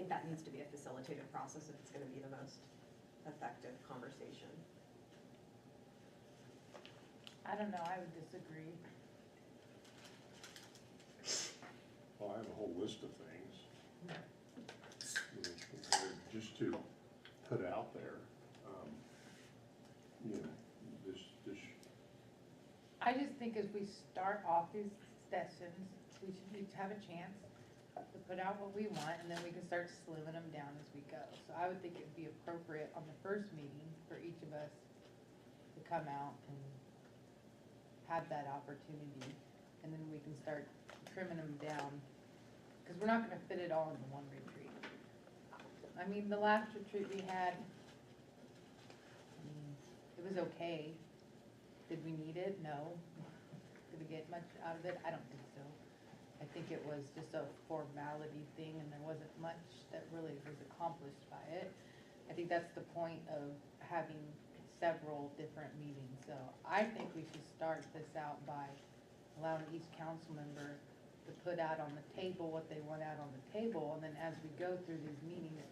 think that needs to be a facilitated process if it's gonna be the most effective conversation. I don't know, I would disagree. Well, I have a whole list of things, you know, prepared just to put out there. You know, this, I just think as we start off these sessions, we should each have a chance to put out what we want, and then we can start slimming them down as we go. So I would think it'd be appropriate on the first meeting for each of us to come out and have that opportunity, and then we can start trimming them down, because we're not gonna fit it all into one retreat. I mean, the last retreat we had, I mean, it was okay. Did we need it? No. Did we get much out of it? I don't think so. I think it was just a formality thing, and there wasn't much that really was accomplished by it. I think that's the point of having several different meetings. So I think we should start this out by allowing each council member to put out on the table what they want out on the table, and then as we go through these meetings,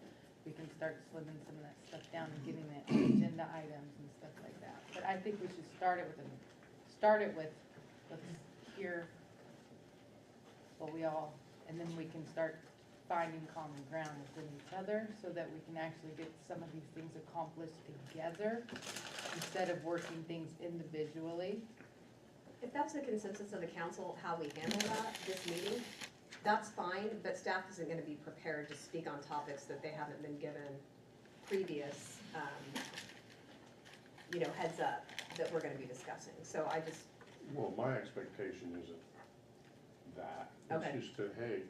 we can start slimming some of that stuff down and getting the agenda items and stuff like that. But I think we should start it with let's hear what we all, and then we can start finding common ground within each other so that we can actually get some of these things accomplished together instead of working things individually. If that's the consensus of the council, how we handle that, this meeting, that's fine, but staff isn't gonna be prepared to speak on topics that they haven't been given previous, you know, heads up that we're gonna be discussing. So I just, well, my expectation isn't that. Okay. It's just to, hey,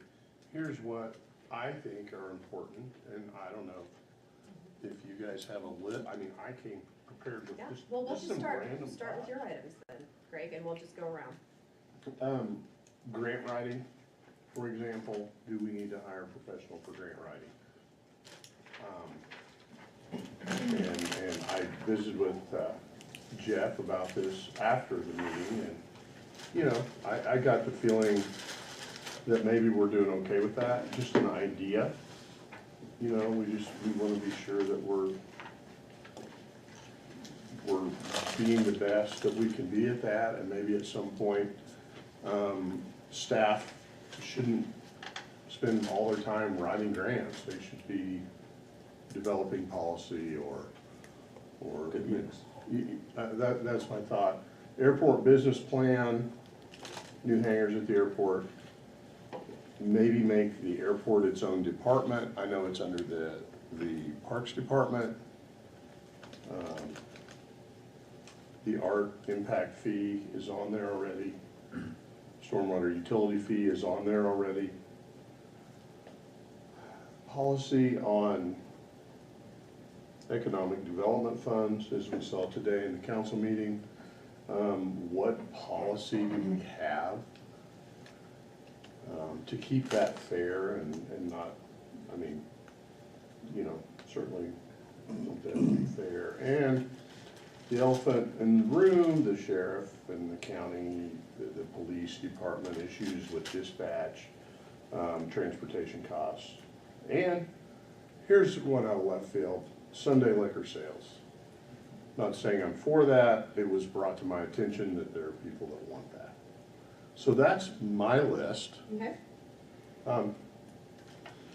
here's what I think are important, and I don't know if you guys have a list. I mean, I came prepared with yeah, just well, let's just some start random with thoughts. your items then, Greg, and we'll just go around. Grant writing, for example, do we need to hire a professional for grant writing? And I visited with Jeff about this after the meeting, and, you know, I got the feeling that maybe we're doing okay with that, just an idea. You know, we wanna be sure that we're being the best that we can be at that, and maybe at some point, staff shouldn't spend all their time writing grants. They should be developing policy or. Good mix. That's my thought. Airport business plan, new hangars at the airport. Maybe make the airport its own department. I know it's under the Parks Department. The art impact fee is on there already. Stormwater utility fee is on there already. Policy on economic development funds, as we saw today in the council meeting. What policy do we have to keep that fair and not, I mean, you know, certainly want that to be fair. And the elephant in the room, the sheriff and the county, the police department issues with dispatch, transportation costs. And here's one out of left field, Sunday liquor sales. Not saying I'm for that, it was brought to my attention that there are people that want that. So that's my list. Okay.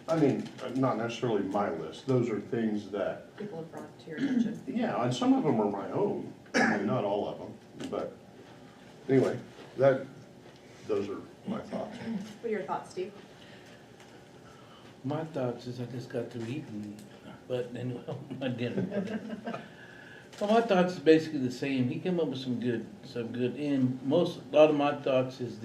I mean, not necessarily my list, those are things that, People have brought to your attention. yeah, and some of them are my own, I mean, not all of them, but anyway, those are my thoughts. What are your thoughts, Steve? My thoughts is I just got to eating, but anyway, my dinner. Well, my thoughts is basically the same. He came up with some good, and a lot of my thoughts is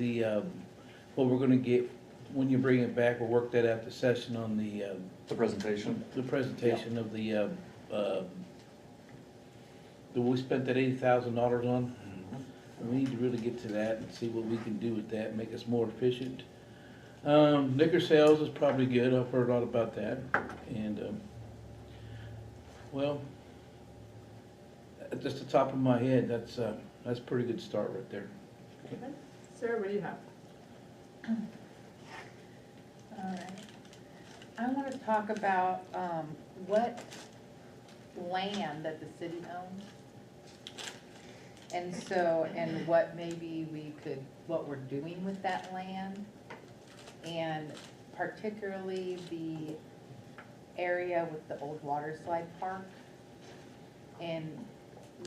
what we're gonna get when you bring it back. We'll work that out the session on The presentation? the presentation of the we spent that $80,000 on. We need to really get to that and see what we can do with that, make us more efficient. Liquor sales is probably good. I've heard a lot about that. And, well, at just the top of my head, that's a pretty good start right there. Okay. Sarah, what do you have? All right. I want to talk about, what land that the city owns. And so, and what maybe we could, what we're doing with that land. And particularly the area with the old water slide park. And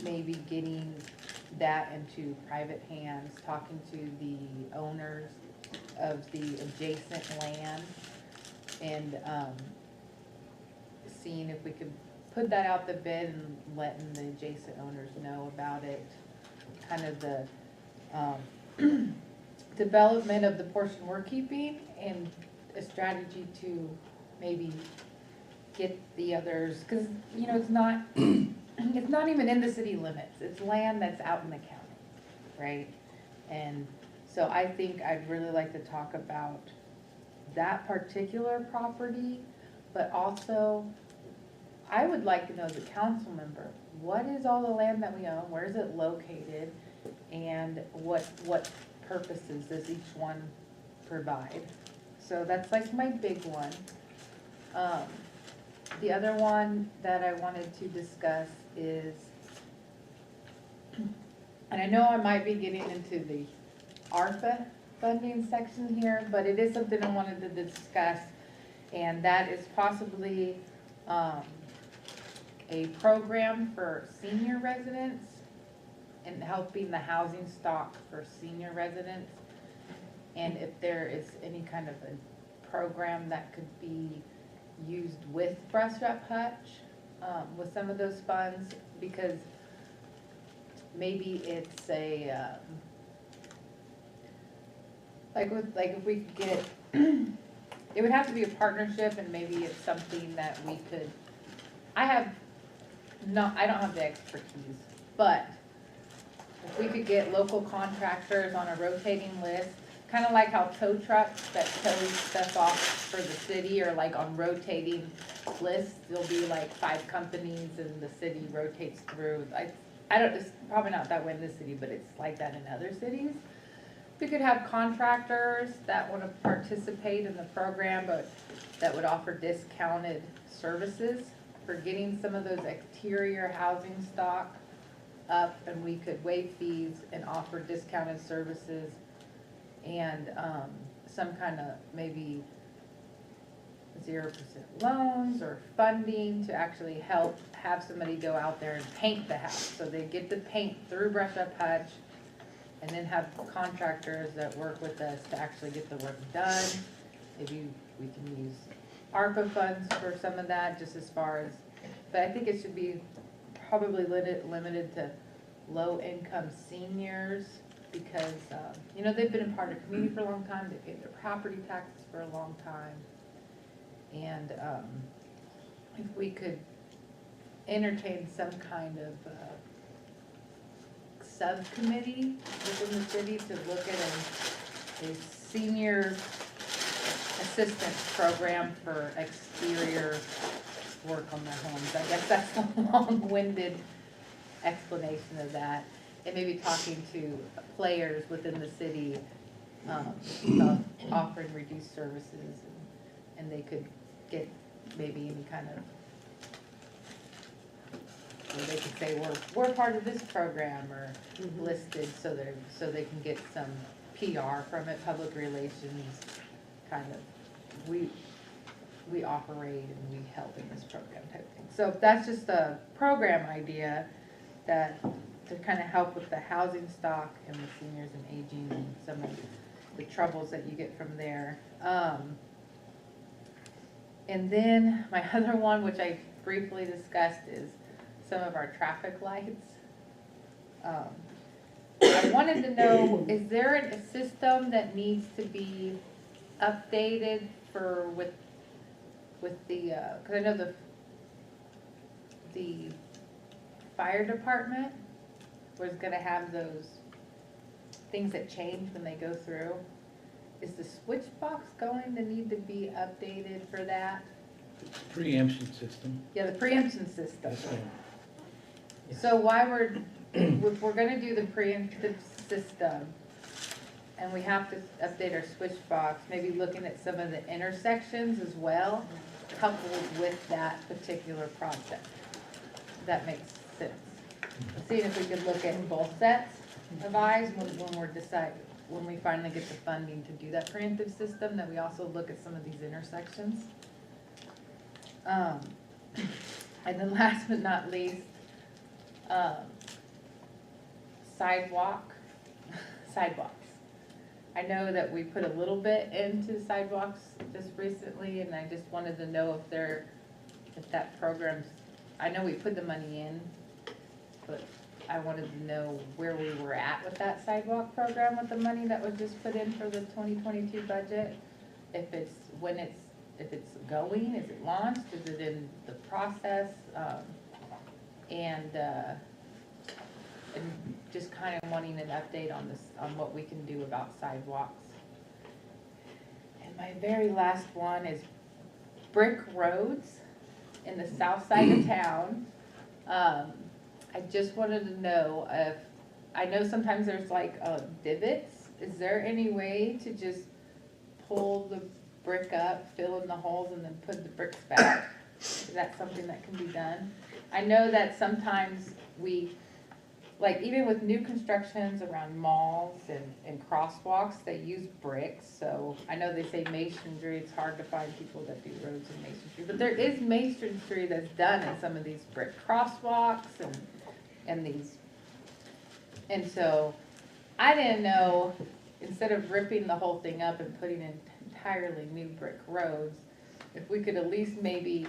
maybe getting that into private hands, talking to the owners of the adjacent land. And, seeing if we could put that out the bid and letting the adjacent owners know about it. Kind of the, development of the portion we're keeping and a strategy to maybe get the others, cause you know, it's not, it's not even in the city limits, it's land that's out in the county, right? And so I think I'd really like to talk about that particular property, but also I would like to know as a council member, what is all the land that we own, where is it located, and what purposes does each one provide? So that's like my big one. The other one that I wanted to discuss is, and I know I might be getting into the ARPA funding section here, but it is something I wanted to discuss, and that is possibly a program for senior residents and helping the housing stock for senior residents. And if there is any kind of a program that could be used with Brush Up Hutch, with some of those funds, because maybe it's a, like if we could get, it would have to be a partnership, and maybe it's something that we could, I don't have the expertise, but if we could get local contractors on a rotating list, kind of like how tow trucks that tow stuff off for the city are like on rotating lists, there'll be like 5 companies and the city rotates through. I don't, it's probably not that way in this city, but it's like that in other cities. We could have contractors that want to participate in the program, but that would offer discounted services for getting some of those exterior housing stock up, and we could waive fees and offer discounted services and some kind of maybe 0% loans or funding to actually help have somebody go out there and paint the house. So they get the paint through Brush Up Hutch, and then have contractors that work with us to actually get the work done. Maybe we can use ARPA funds for some of that, just as far as, but I think it should be probably limited to low-income seniors, because, you know, they've been a part of the community for a long time, they've paid their property taxes for a long time. And if we could entertain some kind of subcommittee within the city to look at a senior assistance program for exterior work on their homes. I guess that's a long-winded explanation of that. And maybe talking to players within the city about offering reduced services, and they could get maybe any kind of, or they could say, we're part of this program, or listed, so they can get some PR from it, public relations, kind of, we operate and we help in this program type thing. So that's just a program idea that to kind of help with the housing stock and the seniors and aging and some of the troubles that you get from there. And then my other one, which I briefly discussed, is some of our traffic lights. I wanted to know, is there a system that needs to be updated for with the, cause I know the fire department was gonna have those things that change when they go through. Is the switch box going to need to be updated for that? Preemption system. Yeah, the preemption system. That's right. So why if we're gonna do the preemptive system, and we have to update our switch box, maybe looking at some of the intersections as well, coupled with that particular project. That makes sense. Seeing if we could look at both sets of eyes when we're deciding, when we finally get the funding to do that preemptive system, that we also look at some of these intersections. And then last but not least, sidewalks. I know that we put a little bit into sidewalks just recently, and I just wanted to know if that program's, I know we put the money in, but I wanted to know where we were at with that sidewalk program with the money that was just put in for the 2022 budget. If it's going, is it launched, is it in the process? And just kind of wanting an update on this, on what we can do about sidewalks. And my very last one is brick roads in the south side of town. I just wanted to know if, I know sometimes there's like divots. Is there any way to just pull the brick up, fill in the holes, and then put the bricks back? Is that something that can be done? I know that sometimes we, like even with new constructions around malls and crosswalks, they use bricks. So I know they say masonry, it's hard to find people that do roads in masonry, but there is masonry that's done in some of these brick crosswalks and these. And so I didn't know, instead of ripping the whole thing up and putting in entirely new brick roads, if we could at least maybe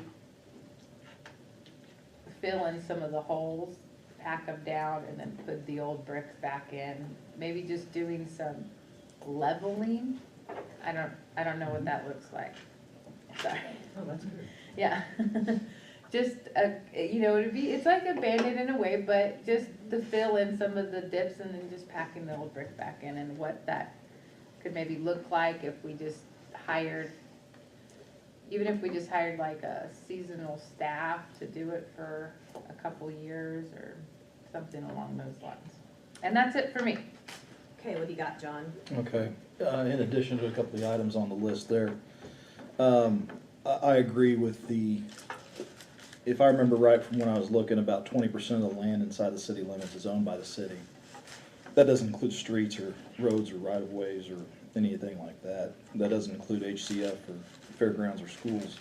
fill in some of the holes, pack them down, and then put the old bricks back in. Maybe just doing some leveling. I don't know what that looks like. Sorry. Oh, that's good. Yeah. Just, it's like a Band-Aid in a way, but just to fill in some of the dips and then just packing the old brick back in, and what that could maybe look like if we just hired, even if we just hired like a seasonal staff to do it for a couple years or something along those lines. And that's it for me. Okay, what do you got, John? Okay, in addition to a couple of the items on the list there, I agree with if I remember right from when I was looking, about 20% of the land inside the city limits is owned by the city. That doesn't include streets or roads or right-of-ways or anything like that. That doesn't include HCF or fairgrounds or schools.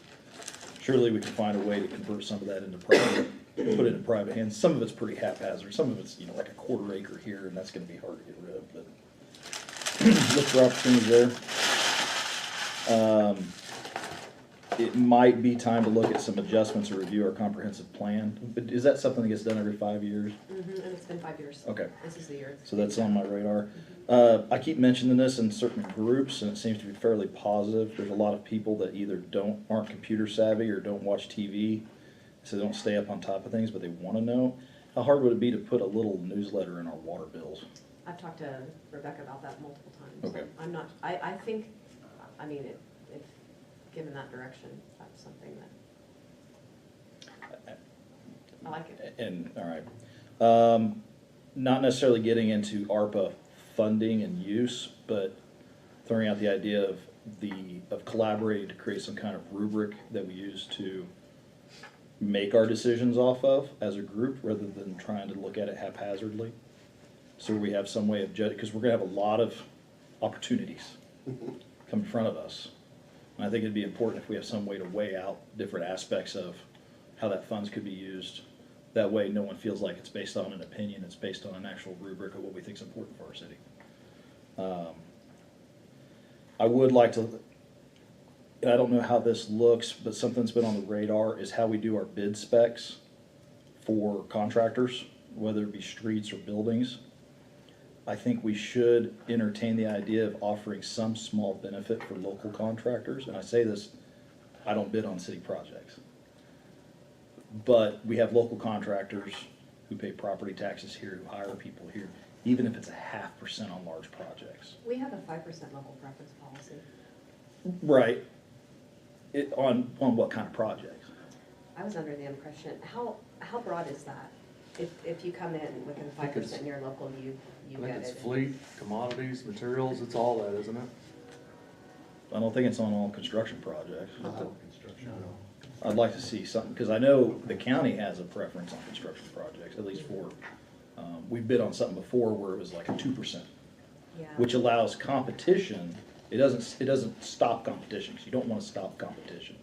Surely we can find a way to convert some of that into private, put it in private hands. Some of it's pretty haphazard. Some of it's, like a quarter acre here, and that's gonna be hard to get rid of, but look for opportunities there. It might be time to look at some adjustments or review our comprehensive plan. But is that something that gets done every 5 years? Mm-hmm, and it's been 5 years. Okay. This is the year. So that's on my radar. I keep mentioning this in certain groups, and it seems to be fairly positive. There's a lot of people that either aren't computer savvy or don't watch TV, so they don't stay up on top of things, but they want to know. How hard would it be to put a little newsletter in our water bills? I've talked to Rebecca about that multiple times. Okay. I'm not, I think, if given that direction, that's something that, I like it. And, all right. Not necessarily getting into ARPA funding and use, but throwing out the idea of collaborating to create some kind of rubric that we use to make our decisions off of as a group, rather than trying to look at it haphazardly. So we have some way of judging, because we're gonna have a lot of opportunities come in front of us. And I think it'd be important if we have some way to weigh out different aspects of how that funds could be used. That way, no one feels like it's based on an opinion, it's based on an actual rubric of what we think is important for our city. I would like to, and I don't know how this looks, but something that's been on the radar is how we do our bid specs for contractors, whether it be streets or buildings. I think we should entertain the idea of offering some small benefit for local contractors. And I say this, I don't bid on city projects. But we have local contractors who pay property taxes here, who hire people here, even if it's 0.5% on large projects. We have a 5% local preference policy. Right. On what kind of projects? I was under the impression, how broad is that? if you come in within I think 5% in your local, you I get think it. it's fleet, commodities, materials, it's all that, isn't it? I don't think it's on all construction projects. Not construction, no. I'd like to see something, because I know the county has a preference on construction projects, at least for, we bid on something before where it was like a 2%, Yeah. which allows competition. It doesn't stop competition, because you don't want to stop competition.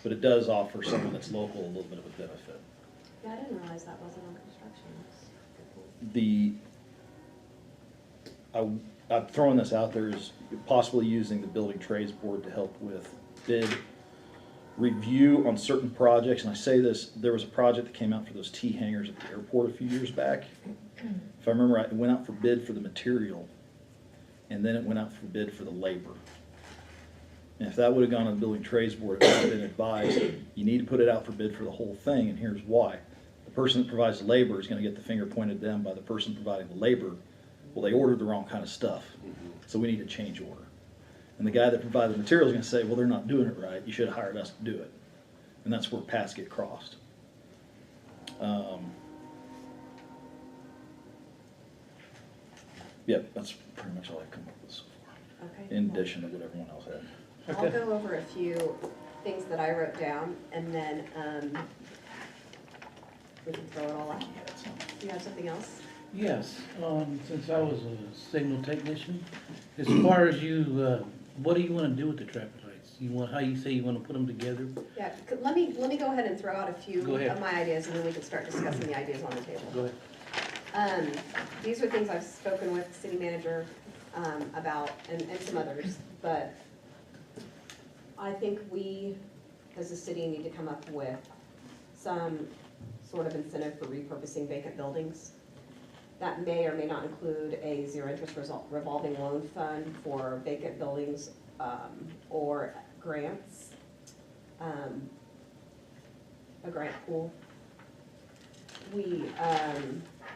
But it does offer someone that's local a little bit of a benefit. Yeah, I didn't realize that wasn't on construction. I'm throwing this out there, is possibly using the building trades board to help with bid review on certain projects. And I say this, there was a project that came out for those T hangars at the airport a few years back. If I remember right, it went out for bid for the material, and then it went out for bid for the labor. And if that would've gone to the building trades board, it would've been advised, you need to put it out for bid for the whole thing, and here's why. The person that provides the labor is gonna get the finger pointed at them by the person providing the labor. Well, they ordered the wrong kind of stuff, so we need a change order. And the guy that provided the material is gonna say, well, they're not doing it right, you should've hired us to do it. And that's where paths get crossed. Yep, that's pretty much all I've come up with so far, Okay. in addition to what everyone else had. I'll go over a few things that I wrote down, and then, we can throw it all out. Do you have something else? Yes, since I was a signal technician, as far as you, what do you wanna do with the traffic lights? You want, how you say you wanna put them together? Yeah, let me go ahead and throw out a few Go ahead. of my ideas, and then we can start discussing the ideas on the table. Go ahead. These are things I've spoken with the city manager, about, and some others, but I think we, as a city, need to come up with some sort of incentive for repurposing vacant buildings. That may or may not include a zero-interest revolving loan fund for vacant buildings, or grants, a grant pool.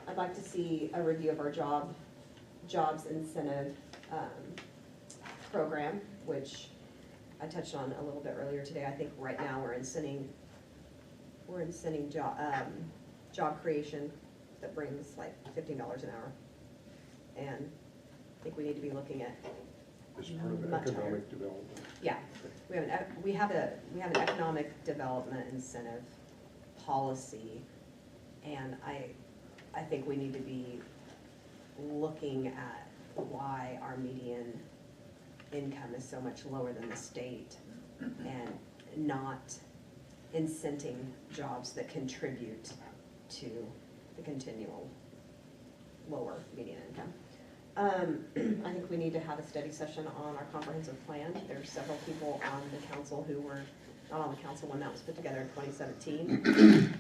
I'd like to see a review of our jobs incentive program, which I touched on a little bit earlier today. I think right now we're incenting job creation that brings like $15 an hour. And I think we need to be looking at, As part of Much higher. economic development. yeah, we have an economic development incentive policy. And I think we need to be looking at why our median income is so much lower than the state, and not incenting jobs that contribute to the continual lower median income. I think we need to have a study session on our comprehensive plan. There's several people on the council who were not on the council when that was put together in 2017.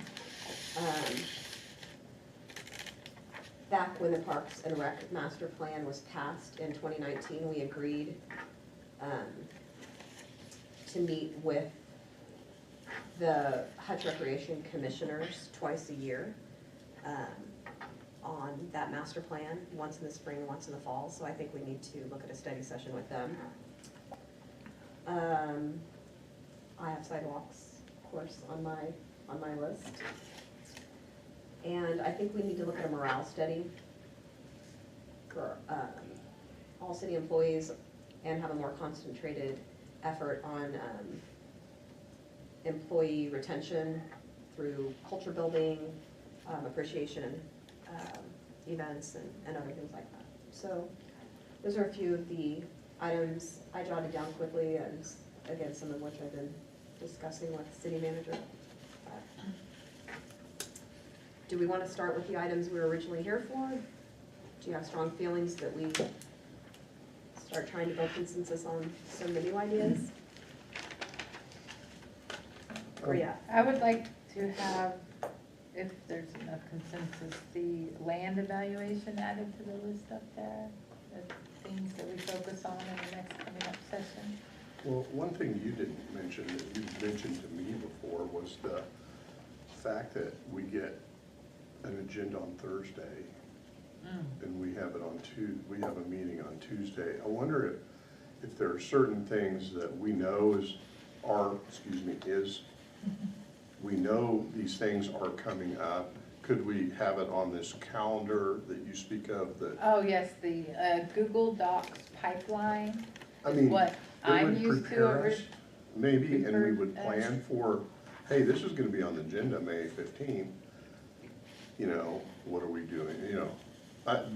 Back when the Parks and Rec Master Plan was passed in 2019, we agreed to meet with the Hutch Recreation Commissioners twice a year on that master plan, once in the spring, once in the fall. So I think we need to look at a study session with them. I have sidewalks, of course, on my list. And I think we need to look at a morale study for all city employees, and have a more concentrated effort on employee retention through culture building, appreciation events, and other things like that. So those are a few of the items I jotted down quickly, and again, some of which I've been discussing with the city manager. Do we want to start with the items we were originally here for? Do you have strong feelings that we start trying to build consensus on some of the new ideas? Or yeah, I would like to have, if there's enough consensus, the land evaluation added to the list up there, the things that we focus on in the next coming up session. Well, one thing you didn't mention, that you mentioned to me before, was the fact that we get an agenda on Thursday, and we have it on we have a meeting on Tuesday. I wonder if there are certain things that we know we know these things are coming up, could we have it on this calendar that you speak of that, Oh, yes, the Google Docs pipeline I is mean, what it I'm would used to. prepare us, maybe, and we prepared would us. plan for, hey, this is gonna be on the agenda May 15th. You know, what are we doing, you know?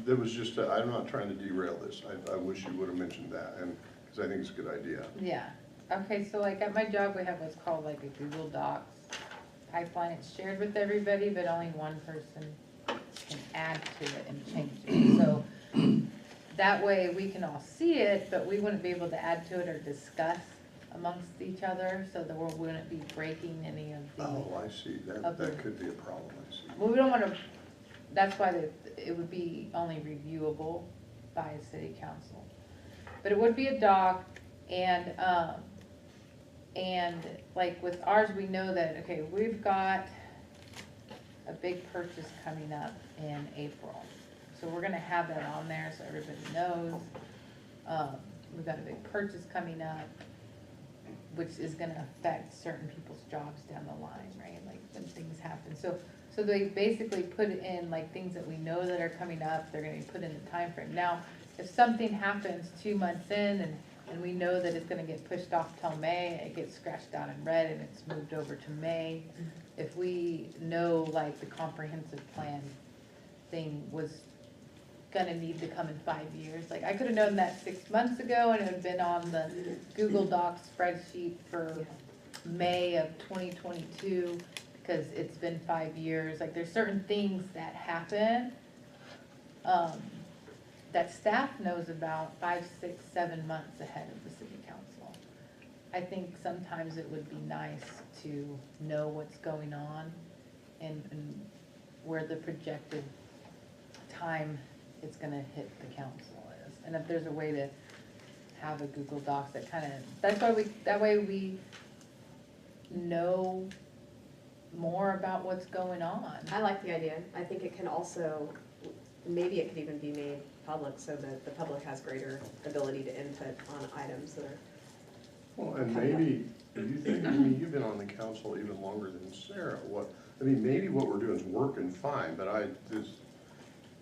There was just, I'm not trying to derail this, I wish you would've mentioned that, and, because I think it's a good idea. Yeah, okay, so like at my job, we have what's called like a Google Docs pipeline. It's shared with everybody, but only one person can add to it and change it. So that way we can all see it, but we wouldn't be able to add to it or discuss amongst each other, so that we wouldn't be breaking any of the. Oh, I see, that could be a problem, I see. Well, we don't wanna, that's why it would be only reviewable by a city council. But it would be a doc, and like with ours, we know that, okay, we've got a big purchase coming up in April. So we're gonna have that on there so everybody knows. We've got a big purchase coming up, which is gonna affect certain people's jobs down the line, right? Like when things happen. So they basically put in like things that we know that are coming up, they're gonna be put in the time frame. Now, if something happens 2 months in and we know that it's gonna get pushed off till May, it gets scratched out in red and it's moved over to May. If we know like the comprehensive plan thing was gonna need to come in 5 years, like I could have known that 6 months ago and it would have been on the Google Docs spreadsheet for May of 2022, because it's been 5 years. Like there's certain things that happen that staff knows about 5, 6, 7 months ahead of the city council. I think sometimes it would be nice to know what's going on and where the projected time it's gonna hit the council is. And if there's a way to have a Google Docs that kind of, that way we know more about what's going on. I like the idea. I think it can also, maybe it could even be made public so that the public has greater ability to input on items that are. Well, and maybe, if you think, I mean, you've been on the council even longer than Sarah, maybe what we're doing is working fine, but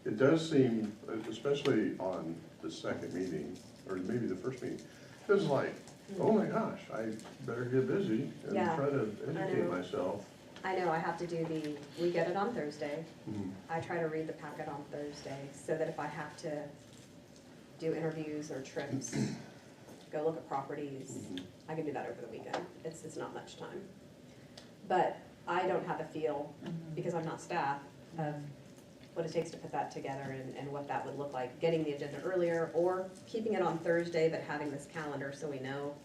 it does seem, especially on the second meeting, or maybe the first meeting, it was like, oh my gosh, I better get busy and Yeah, try to I educate know. myself. I know, I have to do we get it on Thursday. Mhm. I try to read the packet on Thursday, so that if I have to do interviews or trips, go look at properties, Mhm. I can do that over the weekend. It's not much time. But I don't have a feel, because I'm not staff, of what it takes to put that together and what that would look like, getting the agenda earlier, or keeping it on Thursday, but having this calendar so we know.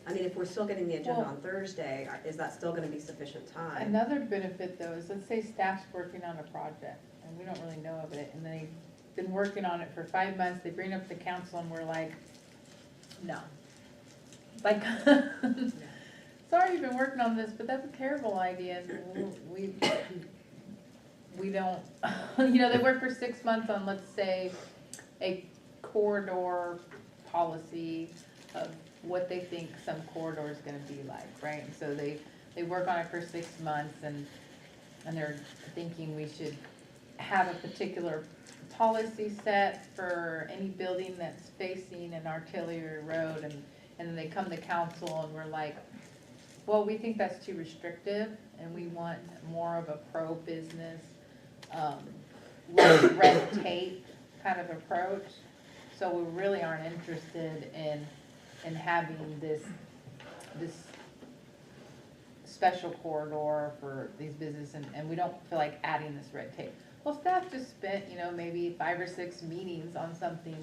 I mean, if we're still getting the agenda Well- on Thursday, is that still gonna be sufficient time? Another benefit though is, let's say staff's working on a project and we don't really know of it, and they've been working on it for 5 months, they bring it up to council and we're like, no. Like, sorry you've been working on this, but that's a terrible idea, and we don't, you know, they work for 6 months on, let's say, a corridor policy of what they think some corridor is gonna be like, right? And so they work on it for 6 months and they're thinking we should have a particular policy set for any building that's facing an arterial road, and then they come to council and we're like, well, we think that's too restrictive and we want more of a pro-business, less red tape kind of approach. So we really aren't interested in having this special corridor for these businesses, and we don't feel like adding this red tape. Well, staff just spent, you know, maybe 5 or 6 meetings on something,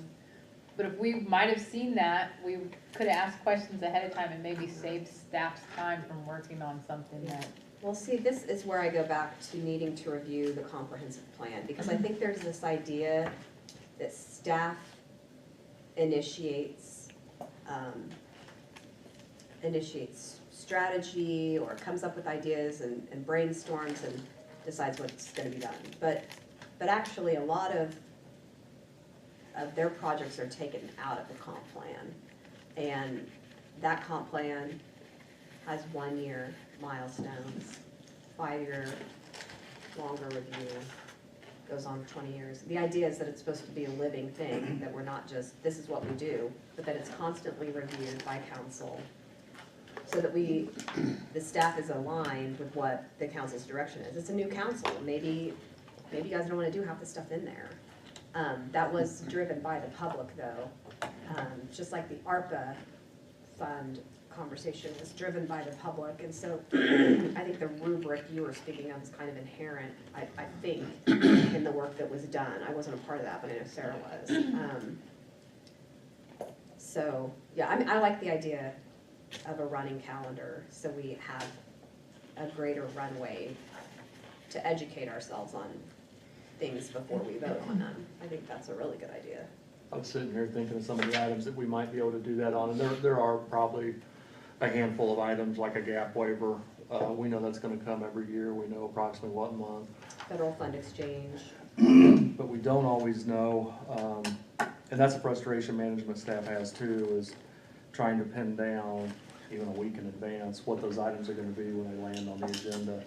but if we might have seen that, we could have asked questions ahead of time and maybe saved staff's time from working on something that. Well, see, this is where I go back to needing to review the comprehensive plan, because I think there's this idea that staff initiates strategy, or comes up with ideas and brainstorms and decides what's gonna be done. But actually, a lot of their projects are taken out of the comp plan. And that comp plan has 1-year milestones, 5-year longer review, goes on for 20 years. The idea is that it's supposed to be a living thing, that we're not just, this is what we do, but that it's constantly reviewed by council, so that the staff is aligned with what the council's direction is. It's a new council, maybe you guys don't wanna do half the stuff in there. That was driven by the public though, just like the ARPA fund conversation was driven by the public, and so I think the rubric you were speaking of is kind of inherent, I think, in the work that was done. I wasn't a part of that, but I know Sarah was. So, yeah, I like the idea of a running calendar, so we have a greater runway to educate ourselves on things before we vote on them. I think that's a really good idea. I was sitting here thinking of some of the items that we might be able to do that on, and there are probably a handful of items, like a gap waiver. We know that's gonna come every year, we know approximately what month, Federal fund exchange. but we don't always know. And that's a frustration management staff has too, is trying to pin down, even a week in advance, what those items are gonna be when they land on the agenda.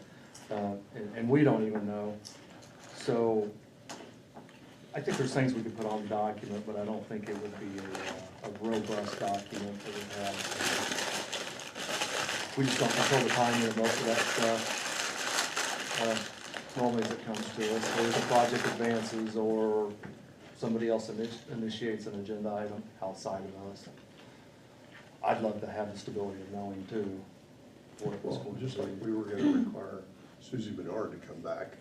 And we don't even know. So I think there's things we could put on the document, but I don't think it would be a robust document that would have. We just don't control the timing of most of that stuff. Normally as it comes to us, or the project advances, or somebody else initiates an agenda item outside of us. I'd love to have the stability of knowing too, what it was Well, going just to like be. we were gonna require Susie Bernard to come back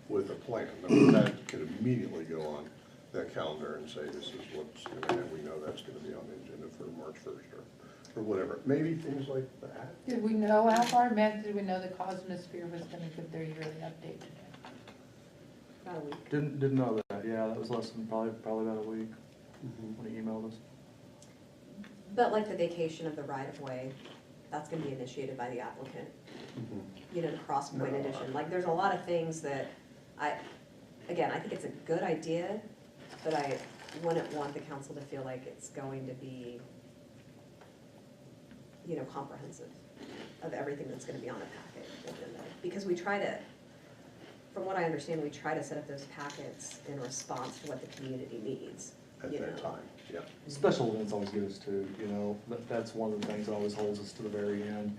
with a plan. I mean, that could immediately go on that calendar and say, this is what's gonna happen. We know that's gonna be on the agenda for March 1st or whatever. Maybe things like that. Did we know how far advanced, did we know the Cosmosphere was gonna give their yearly update today? About a week. Didn't know that, yeah, that was less than probably about a week when he emailed us. But like the vacation of the right-of-way, that's gonna be initiated by the applicant. You know, the cross-point No, addition, like, there's a lot of things that I think it's a good idea, but I wouldn't want the council to feel like it's going to be, you know, comprehensive of everything that's gonna be on a packet agenda. Because we try to, from what I understand, we try to set up those packets in response to what the community needs, At you that know. time, yeah. Special events always get us too, you know, that's one of the things that always holds us to the very end.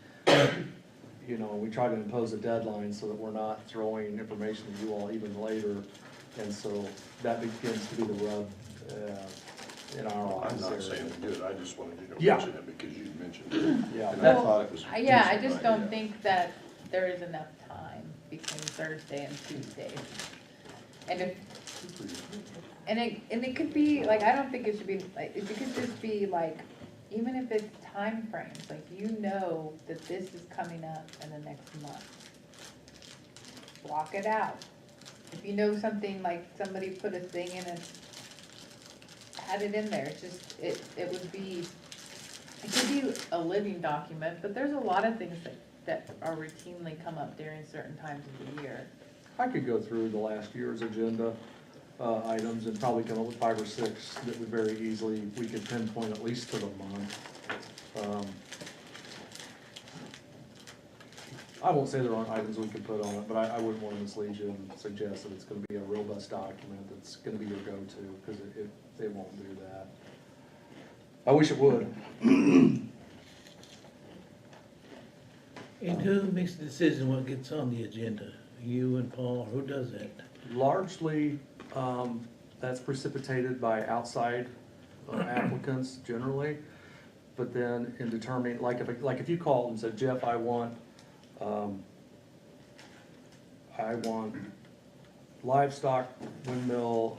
You know, we try to impose a deadline so that we're not throwing information to you all even later. And so that begins to be the rub in our I'm office not area. saying we did, I just wanted you to Yeah. mention it because you mentioned it. Yeah. And I Well, thought it was a Yeah, I decent just don't idea. think that there is enough time between Thursday and Tuesday. And it could be, like, I don't think it should be, like, it could just be like, even if it's time frames, like, you know that this is coming up in the next month. Block it out. If you know something, like somebody put a thing in and add it in there, it's just, it would be, it could be a living document, but there's a lot of things that are routinely come up during certain times of the year. I could go through the last year's agenda items and probably come up with 5 or 6 that would very easily, we could pinpoint at least to the month. I won't say there aren't items we could put on it, but I wouldn't want to mislead you and suggest that it's going to be a robust document that's going to be your go-to, because it won't do that. I wish it would. And who makes the decision what gets on the agenda? You and Paul, who does that? Largely, that's precipitated by outside applicants generally, but then in determining, like if you called and said, Jeff, I want livestock windmill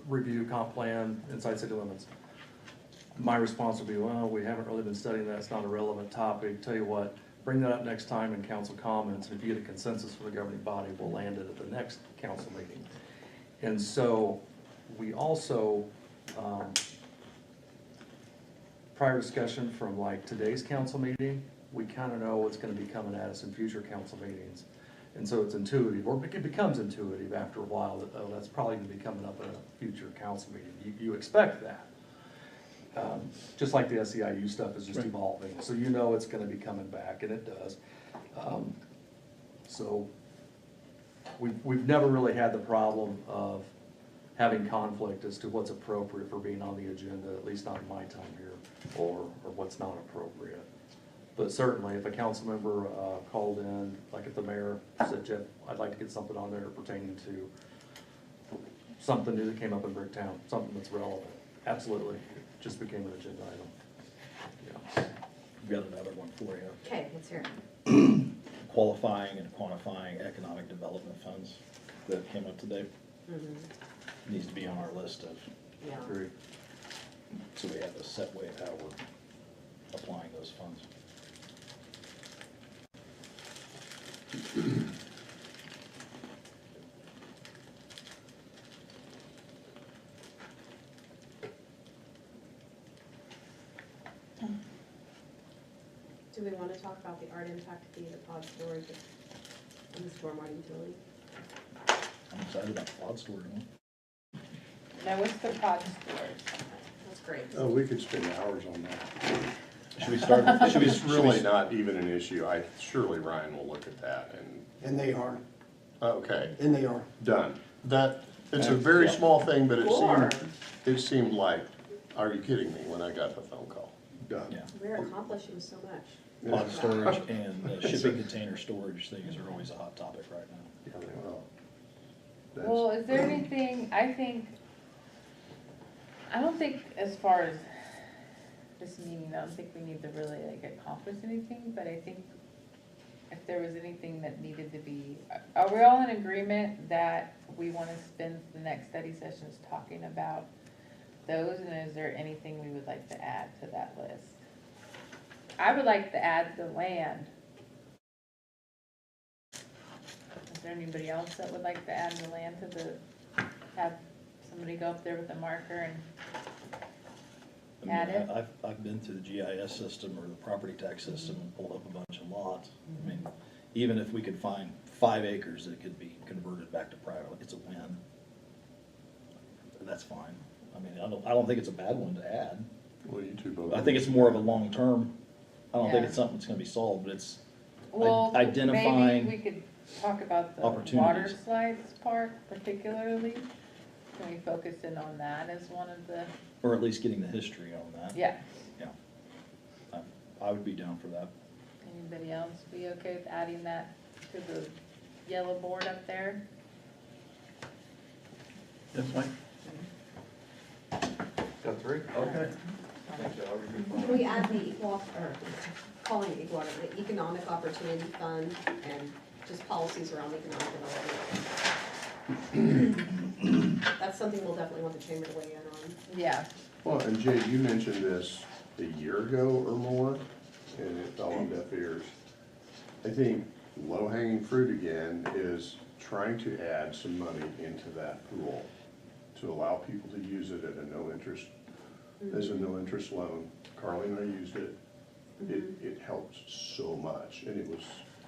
review comp plan inside city limits. My response would be, well, we haven't really been studying that, it's not a relevant topic. Tell you what, bring that up next time in council comments, and if you get a consensus from the governing body, we'll land it at the next council meeting. And so we also, prior discussion from like today's council meeting, we kind of know what's going to be coming at us in future council meetings. And so it's intuitive, or it becomes intuitive after a while that, oh, that's probably going to be coming up at a future council meeting. You expect that. Just like the SEIU stuff is just evolving, so you know it's gonna be coming back, and it does. So we've never really had the problem of having conflict as to what's appropriate for being on the agenda, at least not in my time here, or what's not appropriate. But certainly, if a council member called in, like if the mayor said, Jeff, I'd like to get something on there pertaining to something new that came up in Bricktown, something that's relevant, absolutely, it just became an agenda item. Yeah. I've got another one for you. Okay, let's hear it. Qualifying and quantifying economic development funds that came up today. Needs to be on our list of, Yeah. Agreed. so we have a set way of how we're applying those funds. Do we want to talk about the art impact fee, the pod storage, and the stormwater utility? I'm excited about pod storage. Now, what's the pod storage? That's great. Oh, we could spend hours on that. Should we start, should we, It's really not even an issue. Surely Ryan will look at that And they are, okay, and they are. done. It's a very Yeah. small thing, but Sure. it seemed like, are you kidding me, when I got the phone call? Done. yeah, We're accomplishing so much. pod storage and shipping container storage things are always a hot topic right now. Yeah, well, Well, is there anything, I don't think as far as this meeting, I don't think we need to really like accomplish anything, but I think if there was anything that needed to be, are we all in agreement that we wanna spend the next study sessions talking about those, and is there anything we would like to add to that list? I would like to add the land. Is there anybody else that would like to add the land to the, have somebody go up there with a marker and I mean, add it? I've been through the GIS system or the property tax system and pulled up a bunch of lots. I mean, even if we could find 5 acres that could be converted back to private, it's a win. That's fine. I mean, I don't think it's a bad one to add. Well, you two both. I think it's more of a long-term, I don't think Yeah. it's something that's gonna be solved, but it's Well, identifying maybe we could talk about the water opportunities. slides part particularly. Can we focus in on that as one of the, or at least getting the history on that. yeah, Yeah. I would be down for that. anybody else be okay with adding that to the yellow board up there? That's fine. Got 3? Okay. Can we add the calling it the economic opportunity fund and just policies around economic development? That's something we'll definitely want the chamber to weigh in on. Yeah, Well, and Jade, you mentioned this a year ago or more, and it fell on deaf ears. I think low-hanging fruit again is trying to add some money into that pool to allow people to use it at a no-interest, as a no-interest loan. Carly and I used it. It helped so much, and it was,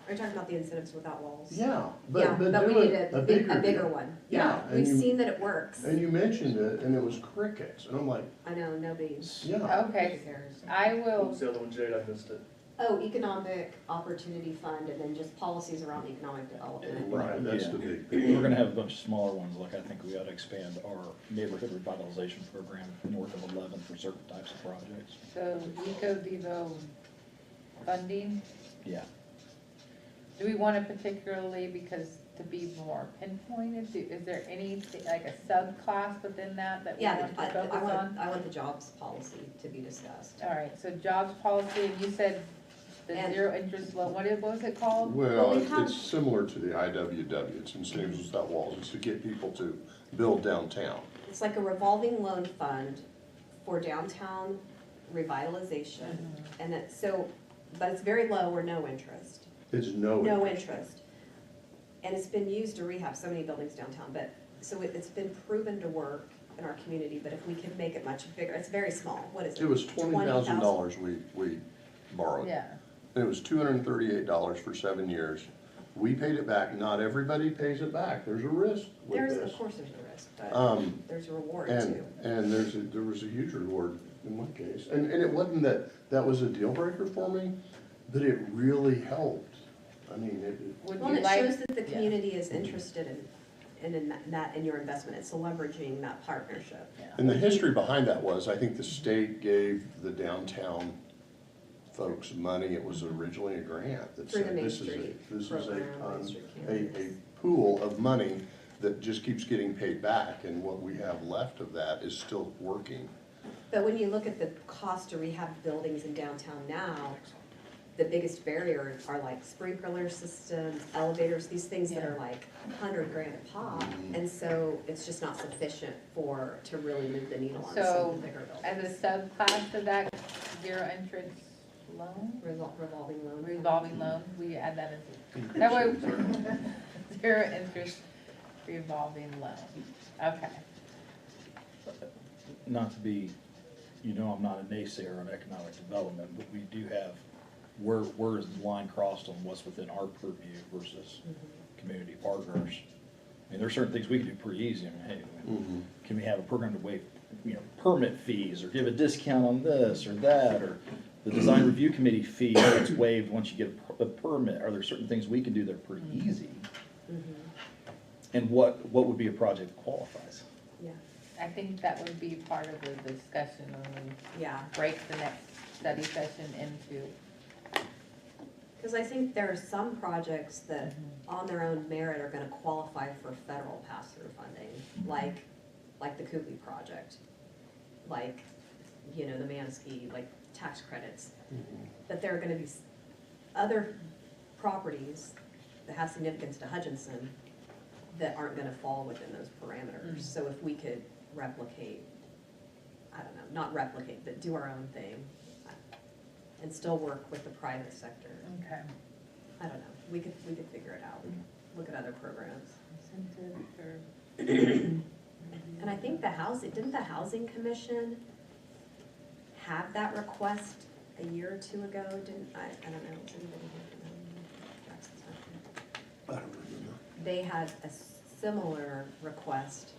Are you talking about the incentives without walls? yeah. Yeah, but we do need it a bigger deal. one. Yeah, We've and you- seen that it works. And you mentioned it, and it was crickets, and I'm like, I know, nobody yeah. okay, cares. I What will, was the other one, Jade? I missed it. Oh, economic opportunity fund and then just policies around economic development. Right, that's Yeah. the big We're thing. gonna have a bunch of smaller ones, like I think we ought to expand our neighborhood revitalization program north of 11 for certain types of projects. so Eco Devo funding, Yeah, do we want to particularly, because to be more pinpointed, is there any, like a subclass within that we Yeah, want to focus on? I want the jobs policy to be discussed. All right, so jobs policy, and you said the And- zero interest loan, what was it called? Well, we have- it's similar to the IWW, it's incentives without walls, it's to get people to build downtown. It's like a revolving loan fund for downtown revitalization. And it's so, but it's very low or no interest. It's no No interest. interest. And it's been used to rehab so many buildings downtown, but, so it's been proven to work in our community, but if we could make it much bigger, it's very small, what is it? It was $20,000 we borrowed. Yeah, And it was $238 for 7 years. We paid it back, not everybody pays it back, there's a risk with There's, this. of course there's a risk, but there's a reward And, too. and there was a huge reward in my case. And it wasn't that was a deal breaker for me, but it really helped. I mean, Would Well, you and it like? shows that the yeah. community is interested in that, in your investment, it's leveraging that partnership. Yeah. and the history behind that was, I think the state gave the downtown folks money. It was originally a grant that Through the said, Main this is Street this is program, Main a Street a candidates. pool of money that just keeps getting paid back, and what we have left of that is still working. But when you look at the cost to rehab buildings in downtown now, the biggest barriers are like sprinkler systems, elevators, these things that Yeah. are like $100,000 a pop. Mhm. And so it's just not sufficient to really move the needle on some So, of the bigger As a buildings. subclass of that zero interest loan, Revolving loan. revolving loan, we add that as, that way, zero interest revolving loan, okay. Not to be, I'm not a naysayer on economic development, but we do have, where is the line crossed on what's within our purview versus community partners? I mean, there's certain things we can do pretty easy. I mean, hey, Mhm. can we have a program to waive, permit fees, or give a discount on this or that, or the design review committee fee that's waived once you get a permit? Are there certain things we can do that are pretty easy? Mhm. And what would be a project that qualifies? Yeah, I think that would be part of the discussion when we yeah. break the next study session into. Because I think there are some projects that on their own merit are gonna qualify for federal pass-through funding, like the Coopy project, like, the Mansky, like tax credits. But there are gonna be other properties that have significance to Hutchinson that aren't gonna fall within those parameters. So if we could replicate, I don't know, not replicate, but do our own thing and still work with the private sector. Okay. I don't know, we could figure it out, we could look at other programs. Incentive for. And I think didn't the Housing Commission have that request a year or two ago, I don't know, does anybody here know? Jackson's not here. I don't remember. They had a similar request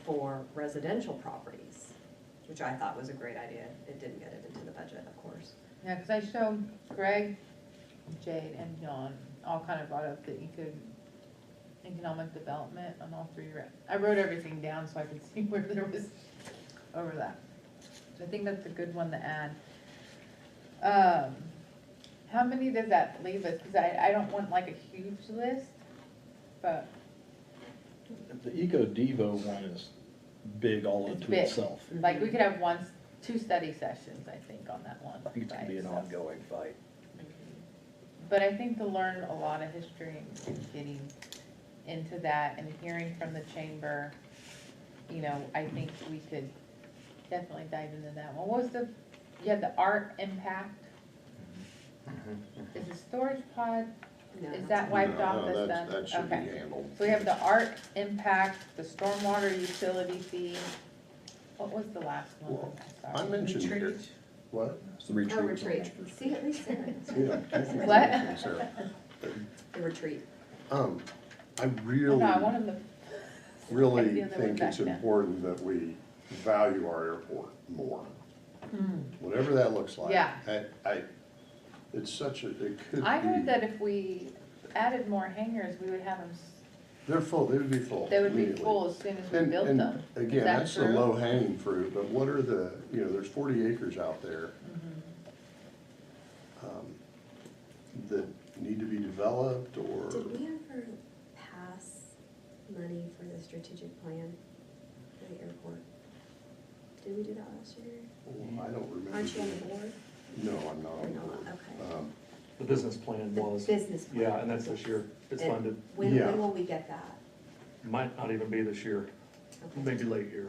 for residential properties, which I thought was a great idea. It didn't get it into the budget, of course. Yeah, because I showed Greg, Jade, and John all kind of brought up the economic development on all three. I wrote everything down so I could see where there was over that. So I think that's a good one to add. How many does that leave us? Because I don't want like a huge list, but The Eco Devo one is big all It's unto big. itself. like we could have two study sessions, I think, on that one. I think it's gonna by be an itself. ongoing fight. But I think to learn a lot of history and getting into that and hearing from the chamber, I think we could definitely dive into that one. What was you had the art impact? Is the storage pod, No, is that's that not- wiped off No, this that- stuff? That should be Okay. handled. So we have the art impact, the stormwater utility fee. What was the last one? Well, I Sorry. mentioned here, what? It's the retreat. Oh, retreat, see, at least Sarah, Yeah, thank you for What? mentioning Sarah. the retreat. I really, No, I wanted the. really idea that we're think it's back down. important that we value our airport more. Whatever that looks like. Yeah. It's such it could be. I heard that if we added more hangars, we would have them, They're full, they would be full. they would be immediately. full as soon as we And- built and them. Again, that that's the true? low hanging fruit, but what are there's 40 acres out there that need to be developed or, Did we ever pass money for the strategic plan for the airport? Did we do that last year? I don't remember. Aren't you on the board? No, I'm not You're on not, board. okay. The business plan The was, business plan. yeah, and that's this year, it's And funded, Yeah. When will we get that? might not even be this year, Okay. maybe late year.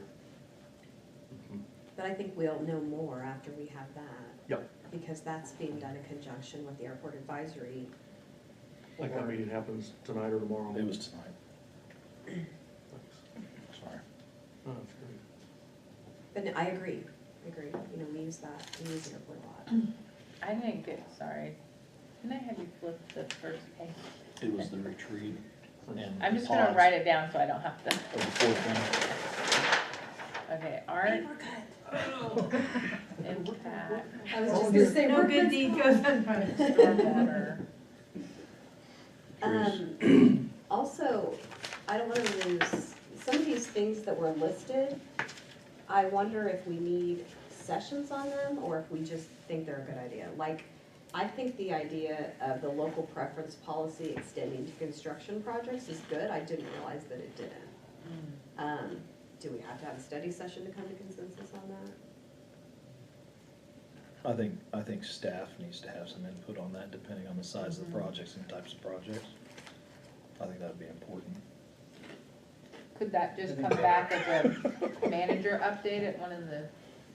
But I think we'll know more after we have that. Yep. Because that's being done in conjunction with the airport advisory. I think that board. meeting happens tonight or tomorrow. It was tonight, Thanks. sorry. Oh, that's great. But no, I agree, we use the airport a lot. I didn't get, sorry. Can I have you flip the first page? It was the retreat and. I'm just gonna pods write it down so I don't have to. of the fourth one. Okay, art, Hey, we're good. impact, I was just gonna say, No we're good good. deed goes unpunished. stormwater. Also, I don't wanna lose, some of these things that were listed, I wonder if we need sessions on them, or if we just think they're a good idea. Like, I think the idea of the local preference policy extending to construction projects is good, I didn't realize that it didn't. Do we have to have a study session to come to consensus on that? I think staff needs to have some input on that, depending on the size of the projects and types of projects. I think that would be important. Could that just come back as a manager update at one of the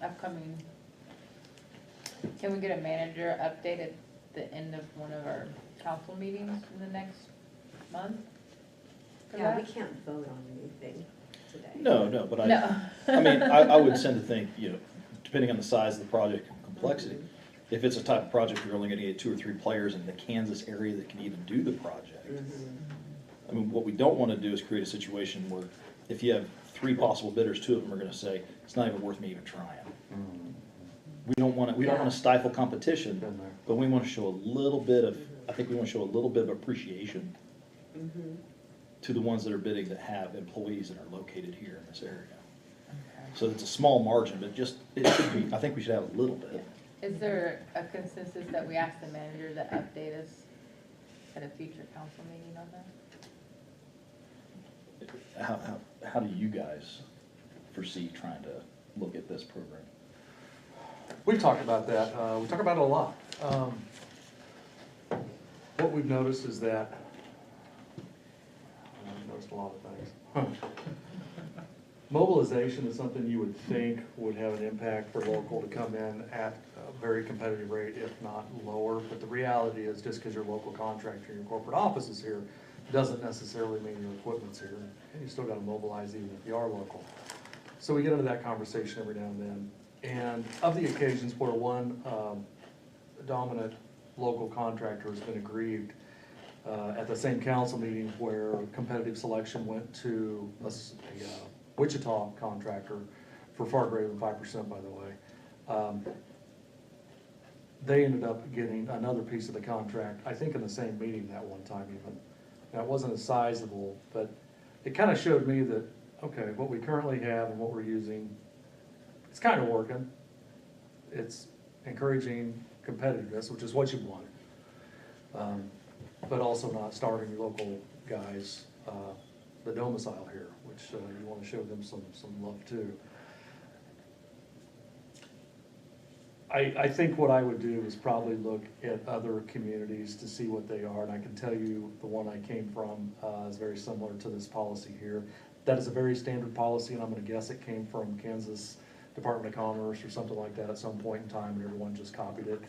upcoming, can we get a manager update at the end of one of our council meetings in the next month? For Yeah, we that? can't vote on anything today. No, but No. I mean, I would tend to think, depending on the size of the project and complexity, if it's a type of project you're only gonna get 2 or 3 players in the Kansas area that can even do the project. I mean, what we don't wanna do is create a situation where if you have 3 possible bidders, 2 of them are gonna say, it's not even worth me even trying. We don't wanna stifle competition, Been there. but we wanna show a little bit of, I think we wanna show a little bit of appreciation to the ones that are bidding that have employees that are located here in this area. So it's a small margin, but it should be, I think we should have a little bit. Is there a consensus that we ask the manager to update us at a future council meeting on that? How do you guys foresee trying to look at this program? We've talked about that, we talk about it a lot. What we've noticed is that, I've noticed a lot of things. Mobilization is something you would think would have an impact for local to come in at a very competitive rate, if not lower. But the reality is, just because your local contractor and your corporate office is here, doesn't necessarily mean your equipment's here. And you still gotta mobilize even if you are local. So we get into that conversation every now and then. And of the occasions where one dominant local contractor has been aggrieved, at the same council meeting where competitive selection went to a Wichita contractor for far greater than 5%, by the way. They ended up getting another piece of the contract, I think in the same meeting that one time even. Now, it wasn't as sizable, but it kind of showed me that, okay, what we currently have and what we're using, it's kind of working. It's encouraging competitiveness, which is what you want. But also not starving your local guys, the domicile here, which you want to show them some love too. I think what I would do is probably look at other communities to see what they are, and I can tell you the one I came from is very similar to this policy here. That is a very standard policy, and I'm gonna guess it came from Kansas Department of Commerce or something like that at some point in time, and everyone just copied it.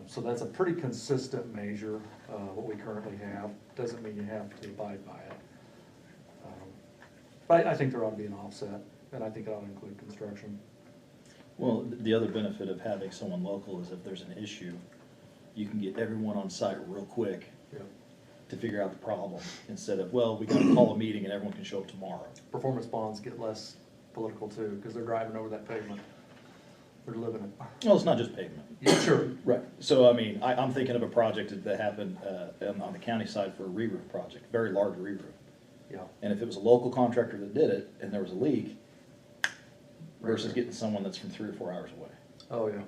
So that's a pretty consistent measure, what we currently have. Doesn't mean you have to abide by it. But I think there ought to be an offset, and I think it ought to include construction. Well, the other benefit of having someone local is if there's an issue, you can get everyone on site real quick Yeah. to figure out the problem, instead of, well, we gotta call a meeting and everyone can show up tomorrow. Performance bonds get less political too, because they're driving over that pavement. They're living it. Well, it's not just pavement. Yeah, sure. Right. So, I mean, I'm thinking of a project that happened on the county side for a re-roof project, very large re-roof. Yeah. And if it was a local contractor that did it and there was a leak, versus getting someone that's from 3 or 4 hours away. Oh, yeah.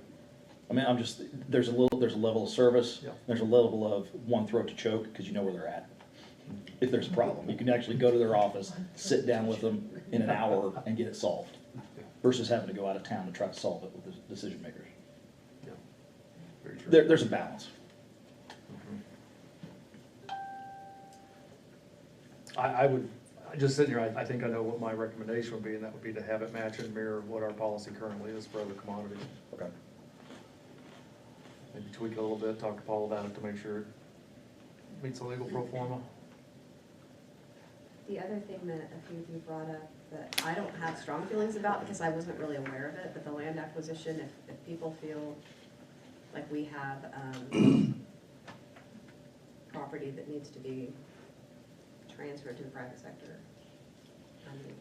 I mean, there's a level of service, Yeah. there's a level of one throat to choke, because you know where they're at. If there's a problem, you can actually go to their office, sit down with them in an hour and get it solved, versus having to go out of town to try to solve it with the decision makers. Yeah. Very true. There's a balance. I would, just sitting here, I think I know what my recommendation would be, and that would be to have it match and mirror what our policy currently is for other commodities. Okay. Maybe tweak it a little bit, talk to Paul about it to make sure it meets the legal pro forma. The other thing that a few of you brought up that I don't have strong feelings about because I wasn't really aware of it, but the land acquisition, if people feel like we have property that needs to be transferred to the private sector, I mean,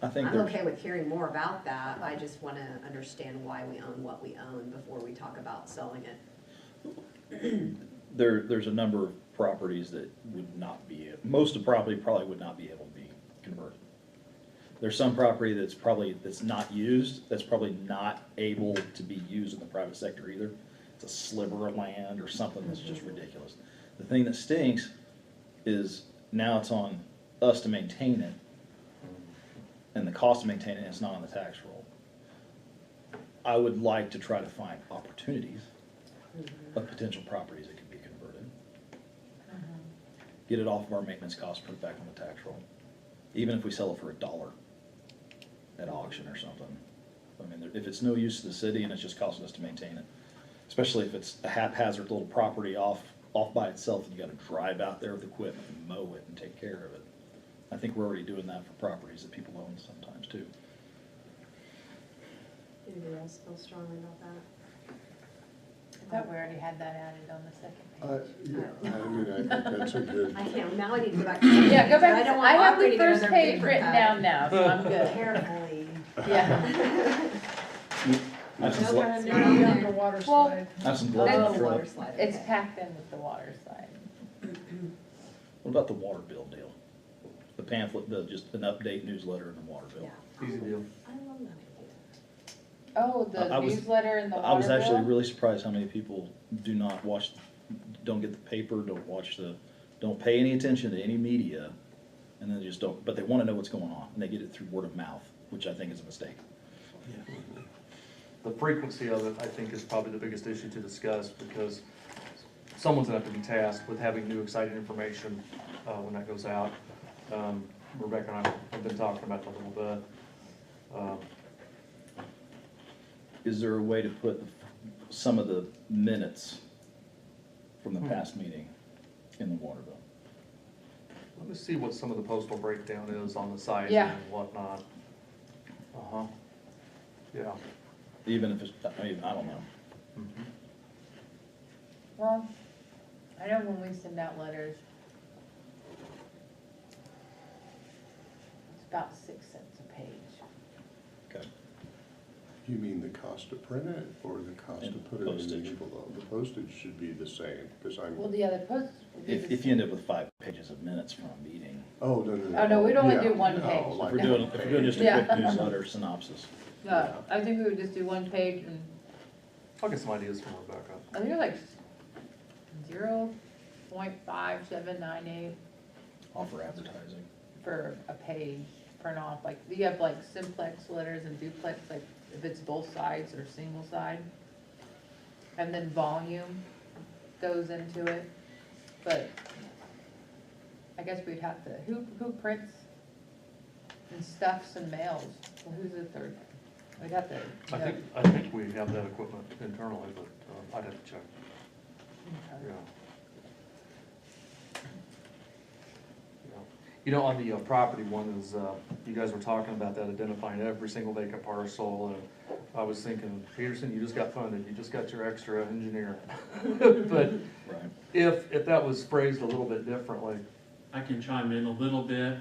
I think I'm there's, okay with hearing more about that. I just want to understand why we own what we own before we talk about selling it. there's a number of properties that would not be, most of the property probably would not be able to be converted. There's some property that's not used, that's probably not able to be used in the private sector either. It's a sliver of land or something that's just ridiculous. The thing that stinks is now it's on us to maintain it, and the cost of maintaining it is not on the tax roll. I would like to try to find opportunities of potential properties that could be converted. Get it off of our maintenance costs, put it back on the tax roll. Even if we sell it for $1 at auction or something. I mean, if it's no use to the city and it's just costing us to maintain it, especially if it's a haphazard little property off by itself, and you gotta drive out there with equipment and mow it and take care of it. I think we're already doing that for properties that people own sometimes too. Anybody else feel strongly about that? I thought we already had that added on the second page. Yeah, I mean, I think that's a good, I can't, now I need to go back. to Yeah, go back, I don't want I have Aubrey the to get first another page paper written cut. down now, so I'm good. Carefully. Yeah. I have some, No, gla- no, no, no. water slide. I have some Oh, gloves. water slide, It's okay. packed in with the water slide. What about the water bill deal? The pamphlet, just an update newsletter and the water bill. Yeah. Easy deal. I love that idea. Oh, I the was- newsletter and the water I was actually bill? really surprised how many people do not watch, don't get the paper, don't pay any attention to any media, and then just don't, but they wanna know what's going on, and they get it through word of mouth, which I think is a mistake. The frequency of it, I think, is probably the biggest issue to discuss, because someone's gonna have to be tasked with having new exciting information, when that goes out. Rebecca and I have been talking about it a little bit. Is there a way to put some of the minutes from the Hmm. past meeting in the water bill? Let me see what some of the postal breakdown is on the site Yeah. and whatnot. Uh-huh, yeah. Even if it's, I mean, I don't know. Well, I know when we send out letters, it's about 6 cents a page. Okay. you mean the cost to print it or the cost to And put it in postage. the envelope? The postage should be the same, because Well, yeah, the post. If you end up with 5 pages of minutes from a meeting, oh, no, no, no. Oh, no, we'd only Yeah, do one no, page. if like- we're doing just a Yeah. quick newsletter synopsis. No, I think we would just do one page and I'll get some ideas from Rebecca. I think it was like 0.5798 Offer advertising. for a page, print off, like, you have like simplex letters and duplex, like, if it's both sides or single side. And then volume goes into it, but I guess we'd have to, who prints and stuffs and mails? Well, who's the third? We'd have to. I think we have that equipment internally, but I'd have to check, Okay. yeah. Yeah. You know, on the property one is, you guys were talking about that, identifying every single vacant parcel, and I was thinking, Peterson, you just got funded, you just got your extra engineer. But Right. if that was phrased a little bit differently, I can chime in a little bit.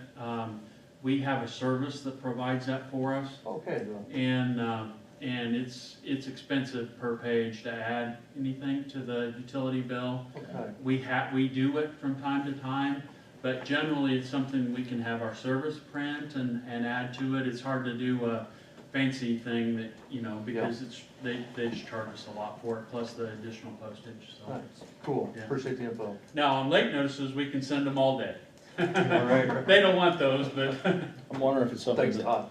We have a service that provides that for us, okay, and it's expensive per page to add anything to the utility bill. okay. We do it from time to time, but generally it's something we can have our service print and add to it. It's hard to do a fancy thing that, because they just charge us a lot for it, plus the additional postage, so. Nice, cool, Yeah. appreciate the info. Now, on late notices, we can send them all day. All right. They don't want those, but. I'm wondering if it's something Thanks, that, Todd.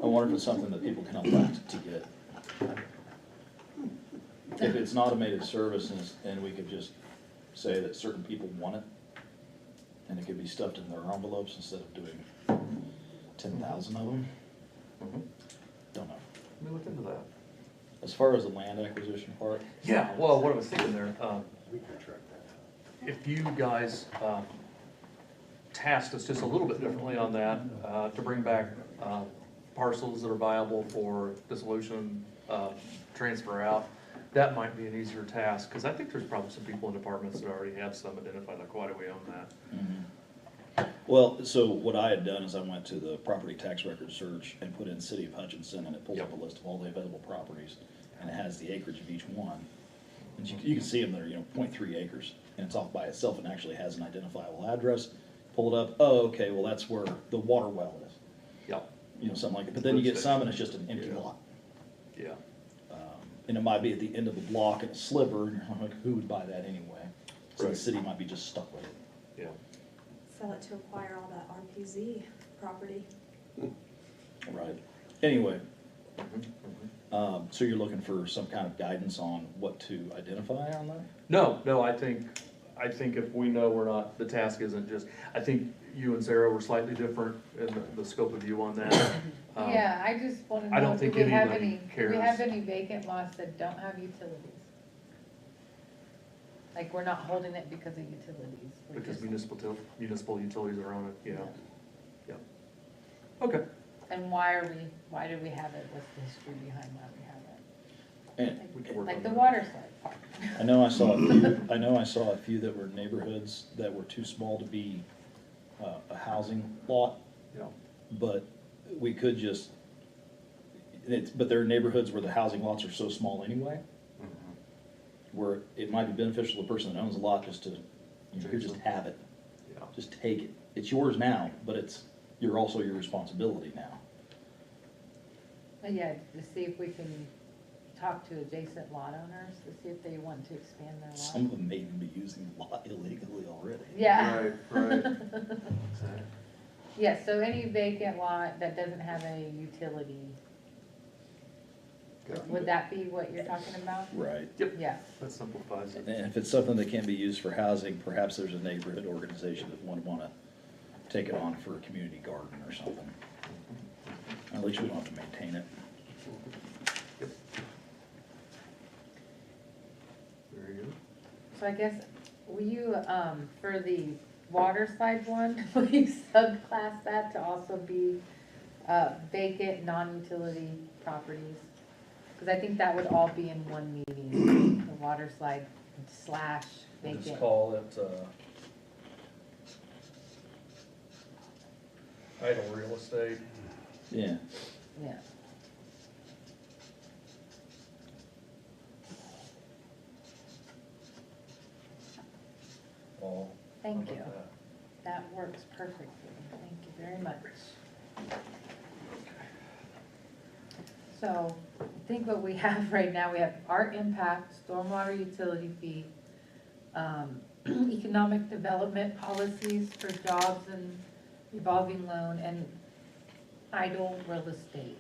I wonder if it's something that people can elect to get. If it's an automated service and we could just say that certain people want it, and it could be stuffed in their envelopes instead of doing 10,000 of them, Mhm. don't know. Let me look into that. As far as the land acquisition part, Yeah, well, what I was thinking there, We can track that. if you guys tasked us just a little bit differently on that, to bring back parcels that are viable for dissolution, transfer out, that might be an easier task, because I think there's probably some people in departments that already have some identified, like, why do we own that? well, so what I had done is I went to the property tax record search and put in City of Hutchinson, and it pulls up a list of all the available properties, and it has the acreage of each one. And you can see them, they're, 0.3 acres, and it's off by itself and actually has an identifiable address. Pull it up, oh, okay, well, that's where the water well is, Yep, something like that. But then you get some and it's just an empty Yeah. lot. yeah. And it might be at the end of the block in a sliver, and you're like, who would buy that anyway? So the Right. city might be just stuck with it. Yeah. Sell it to acquire all that RPZ property. Right. Anyway, Mhm. so you're looking for some kind of guidance on what to identify on that? No, I think if we know we're not, the task isn't just, I think you and Sarah were slightly different in the scope of view on that. Yeah, I just wanna I don't know, do think we have anybody any, do we have cares. any vacant lots that don't have utilities? Like, we're not holding it because of utilities. we're Because just- municipal utilities are on it, yeah. Yeah. Okay. And why do we have it, what's the history behind why we have it? And We can work Like on the that. water slide part. I know I saw a few that were neighborhoods that were too small to be a housing lot, Yeah. but we could just, but there are neighborhoods where the housing lots are so small anyway, where it might be beneficial to the person that owns the lot just to, you could just have it, Yeah. just take it. It's yours now, but you're also your responsibility now. But yeah, to see if we can talk to adjacent lot owners, to see if they want to expand their Some of lot. them may even be using the lot illegally already. Yeah. Right. Yeah, so any vacant lot that doesn't have a utility, would that be what you're talking about? Right. Yeah, That simplifies it. And if it's something that can't be used for housing, perhaps there's a neighborhood organization that would want to take it on for a community garden or something. At least we don't have to maintain it. Very good. so I guess, will you, for the water slide one, will you subclass that to also be, vacant, non-utility properties? Cause I think that would all be in one meeting, the water slide / We'll vacant. just call it, idle real estate. Yeah. Yeah, All. thank How you. about that? That works perfectly. Thank you very much. So, I think what we have right now, we have art impact, stormwater utility fee, economic development policies for jobs and revolving loan, and idle real estate.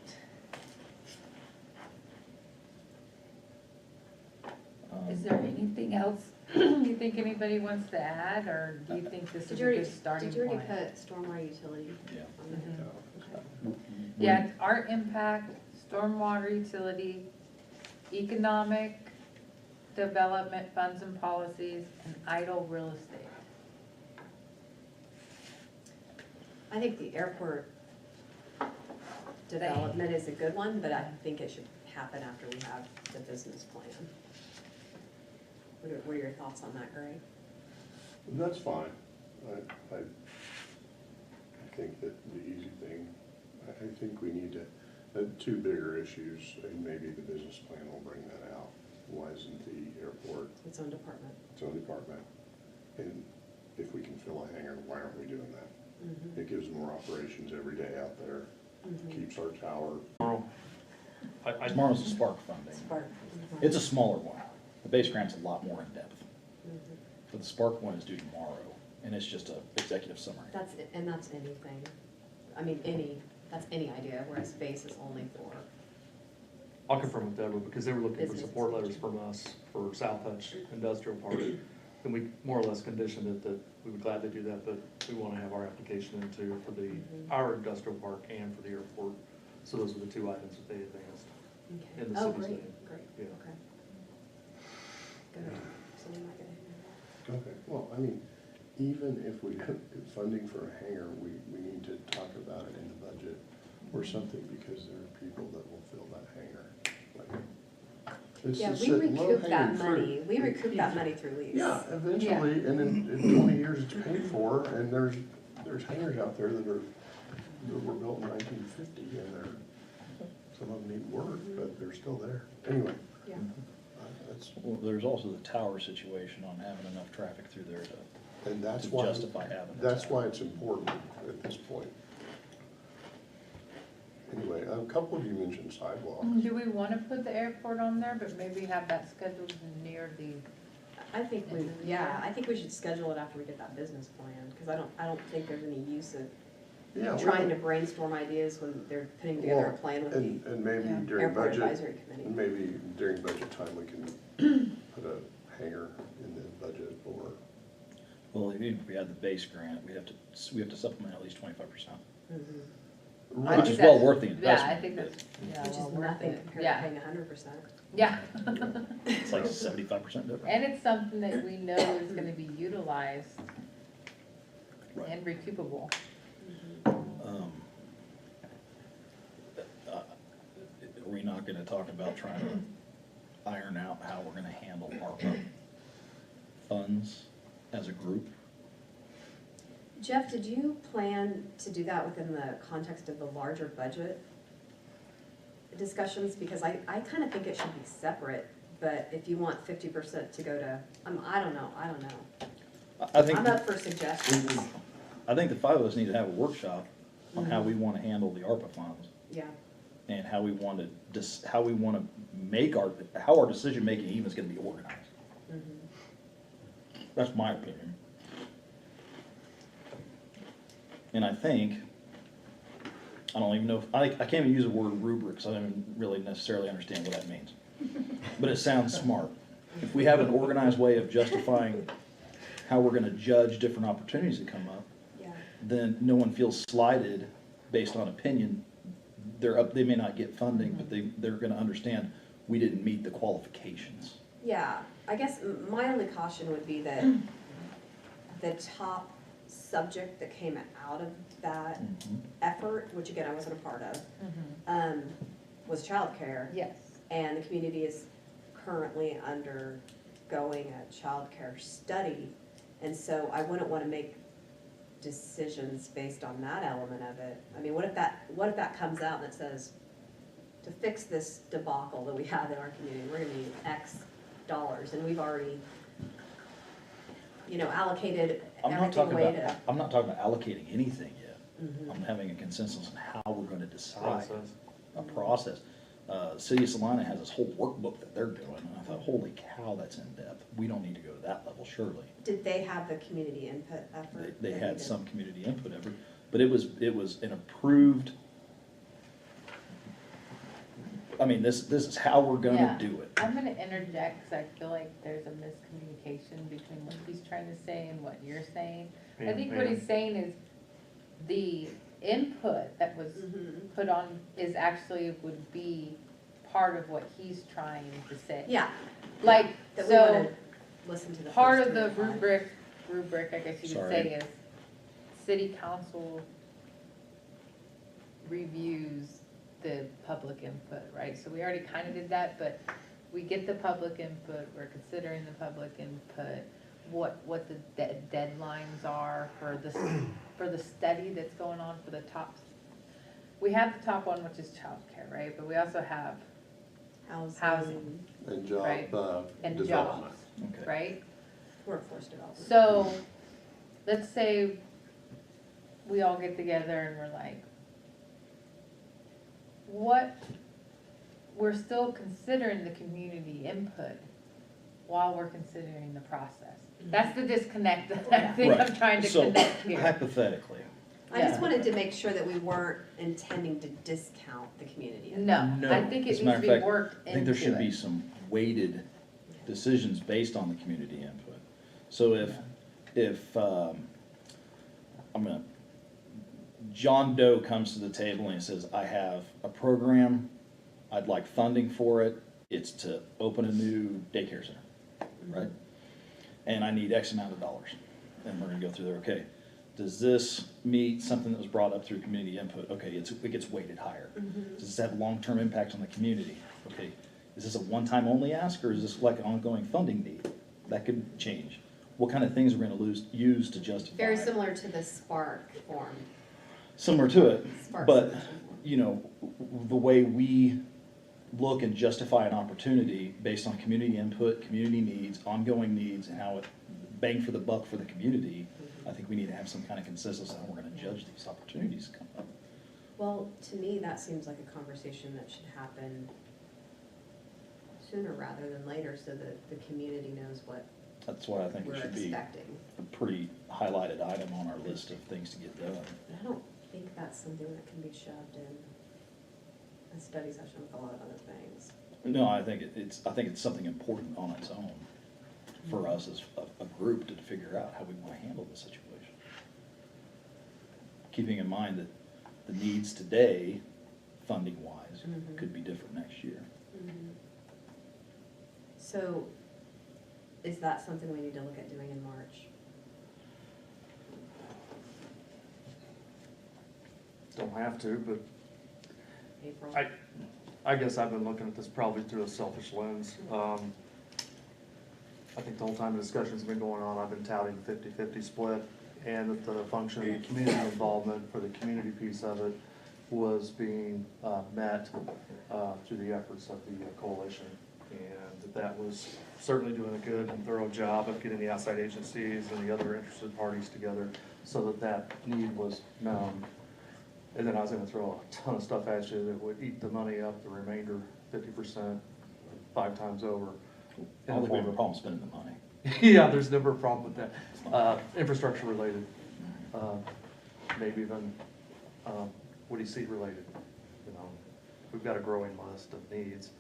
Is there anything else you think anybody wants to add, or do you think this is a good starting Did you already point? put stormwater utility Yeah. on there? Mhm. Okay. Yeah, it's art impact, stormwater utility, economic development funds and policies, and idle real estate. I think the airport development is a good one, but I think it should happen after we have the business plan. What are your thoughts on that, Greg? That's fine. I think that the easy thing, I think we need to, two bigger issues, and maybe the business plan will bring that out. Why isn't the airport Its own department. its own department? And if we can fill a hangar, why aren't we doing that? Mhm. It gives more operations every day out there, Mhm. keeps our tower. Tomorrow. Tomorrow's the spark funding. Spark. Mhm. It's a smaller one. The base grant's a lot more in depth. Mhm. But the spark one is due tomorrow, and it's just a executive summary. That's anything. I mean, that's any idea, whereas base is only for, I'll confirm with Deborah, because they were looking for Business support letters expansion. from us for South Hutch Industrial Park. And we more or less conditioned it that we would gladly do that, but we want to have our application into for our industrial park and for the airport. So those were the two items that they advanced. okay. In the Oh, city's great, name. great, Yeah. okay. Good, so we might get a Okay, well, I mean, even if we get funding for a hangar, we need to talk about it in the budget or something, because there are people that will fill that hangar. Like, it's Yeah, just we that recoup that low-hanging money, fruit. we recoup that money through lease. Yeah, eventually, and in 20 years it's paid for, and there's hangars out there that were built in 1950, and some of them need work, but they're still there. Anyway, Yeah. Well, there's also the tower situation on having enough traffic through there And that's to why, justify having the that's tower. why it's important at this point. Anyway, a couple of you mentioned sidewalks. Do we wanna put the airport on there, but maybe have that scheduled near the, I think I think we should schedule it after we get that business plan, because I don't think there's any use of Yeah, trying to brainstorm ideas when they're putting together a well, plan with and, the and maybe Yeah. during airport budget, advisory committee. and maybe during budget time, we can put a hanger in the budget or, Well, even if we had the base grant, we have to supplement at least 25%. Mhm. I Which think is well that's- worth the yeah, I investment. think that's, yeah, Which is well worth nothing it. compared to Yeah, paying 100%. yeah. It's like 75% difference. And it's something that we know is gonna be utilized Right. and recoupable. Um, Are we not gonna talk about trying to iron out how we're gonna handle ARPA funds as a group? Jeff, did you plan to do that within the context of the larger budget discussions? Because I kind of think it should be separate, but if you want 50% to go to, I don't know. I think, I'm up for suggestions. I think the five of us need to have a workshop on how we wanna handle the ARPA funds Yeah, and how we wanna, how we wanna make how our decision-making even is gonna be organized. mhm. That's my opinion. And I think, I don't even know, I can't even use the word rubrics, I don't even really necessarily understand what that means. But it sounds smart. If we have an organized way of justifying how we're gonna judge different opportunities that come up, Yeah, then no one feels slighted based on opinion. They may not get funding, but they're gonna understand we didn't meet the qualifications. yeah. I guess my only caution would be that the top subject that came out of that effort, which again, I wasn't a part of, was childcare. Yes. And the community is currently undergoing a childcare study. And so I wouldn't want to make decisions based on that element of it. I mean, what if that comes out and it says, to fix this debacle that we have in our community, we're gonna need X dollars, and we've already, allocated I'm not everything talking away about, to. I'm not talking about allocating anything yet. Mhm. I'm having a consensus on how we're gonna decide Process. a process. City of Salina has this whole workbook that they're doing, and I thought, holy cow, that's in depth. We don't need to go to that level, surely. Did they have the community input effort? They that we had did? some community input effort, but it was an approved, I mean, this is how we're gonna Yeah. do it. I'm gonna interject, cause I feel like there's a miscommunication between what he's trying to say and what you're saying. I think what he's saying is the input that was Mhm. put on is actually would be part of what he's trying to say. Yeah, Like, that we so, wanna listen to the part first of the 3 to 5. rubric, I guess you could Sorry. say is, city council reviews the public input, right? So we already kinda did that, but we get the public input, we're considering the public input, what the deadlines are for the study that's going on for the top. We have the top one, which is childcare, right? But we also have housing and job, Right. and development. jobs, Okay. right? Workforce development. So, let's say we all get together and we're like, we're still considering the community input while we're considering the process. That's the disconnect that I think I'm Right. trying to So, connect here. hypothetically, I just Yeah. wanted to make sure that we weren't intending to discount the community. No, No. I think As it a needs matter to of be fact, worked into it. I think there should be some weighted decisions based on the community input. So if, John Doe comes to the table and he says, I have a program, I'd like funding for it, it's to open a new daycare center, right? And I need X amount of dollars, and we're gonna go through there, okay. Does this meet something that was brought up through community input? Okay, it gets weighted higher. Does this have long-term impact on the community? Okay, is this a one-time only ask, or is this like an ongoing funding need? That could change. What kind of things we're gonna use to justify? Very similar to the Spark form. Similar to it, Spark but, solution form. you know, the way we look and justify an opportunity based on community input, community needs, ongoing needs, and how it bang for the buck for the community, I think we need to have some kind of consensus on how we're gonna judge these opportunities come up. Well, to me, that seems like a conversation that should happen sooner rather than later, so that the community knows what That's why I think we're it should be expecting. a pretty highlighted item on our list of things to get done. But I don't think that's something that can be shoved in a study session with a lot of other things. No, I think I think it's something important on its own for us as a group to figure out how we wanna handle the situation. Keeping in mind that the needs today, funding-wise, Mhm. could be different next year. So, is that something we need to look at doing in March? Don't have to, but April? I guess I've been looking at this probably through a selfish lens. I think the whole time the discussion's been going on, I've been touting 50-50 split, and that the function of the community involvement for the community piece of it was being met through the efforts of the coalition. And that was certainly doing a good and thorough job of getting the outside agencies and the other interested parties together so that that need was known. And then I was gonna throw a ton of stuff at you that would eat the money up, the remainder 50%, 5 times over. I don't think we have a problem spending the money. Yeah, there's never a problem with that. Infrastructure related, maybe even, Woody Seat related, you know. We've got a growing list of needs,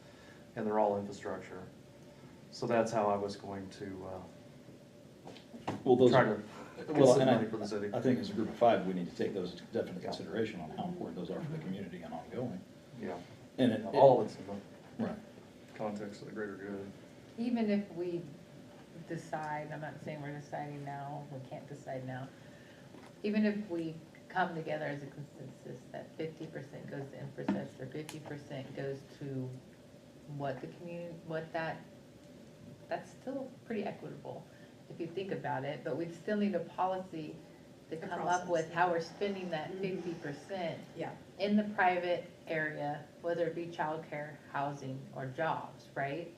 and they're all infrastructure. So that's how I was going to, Well, those try are, to well, get some and money for the city. I think as a group of 5, we need to take those into definite consideration on how important those are for the community and ongoing. Yeah, And all of it's in the right. context of the greater good. Even if we decide, I'm not saying we're deciding now, we can't decide now. Even if we come together as a consensus that 50% goes to infrastructure, 50% goes to what the community, that's still pretty equitable if you think about it, but we still need a policy to A come up with process. how we're spending that Mhm. 50% Yeah. in the private area, whether it be childcare, housing, or jobs, right?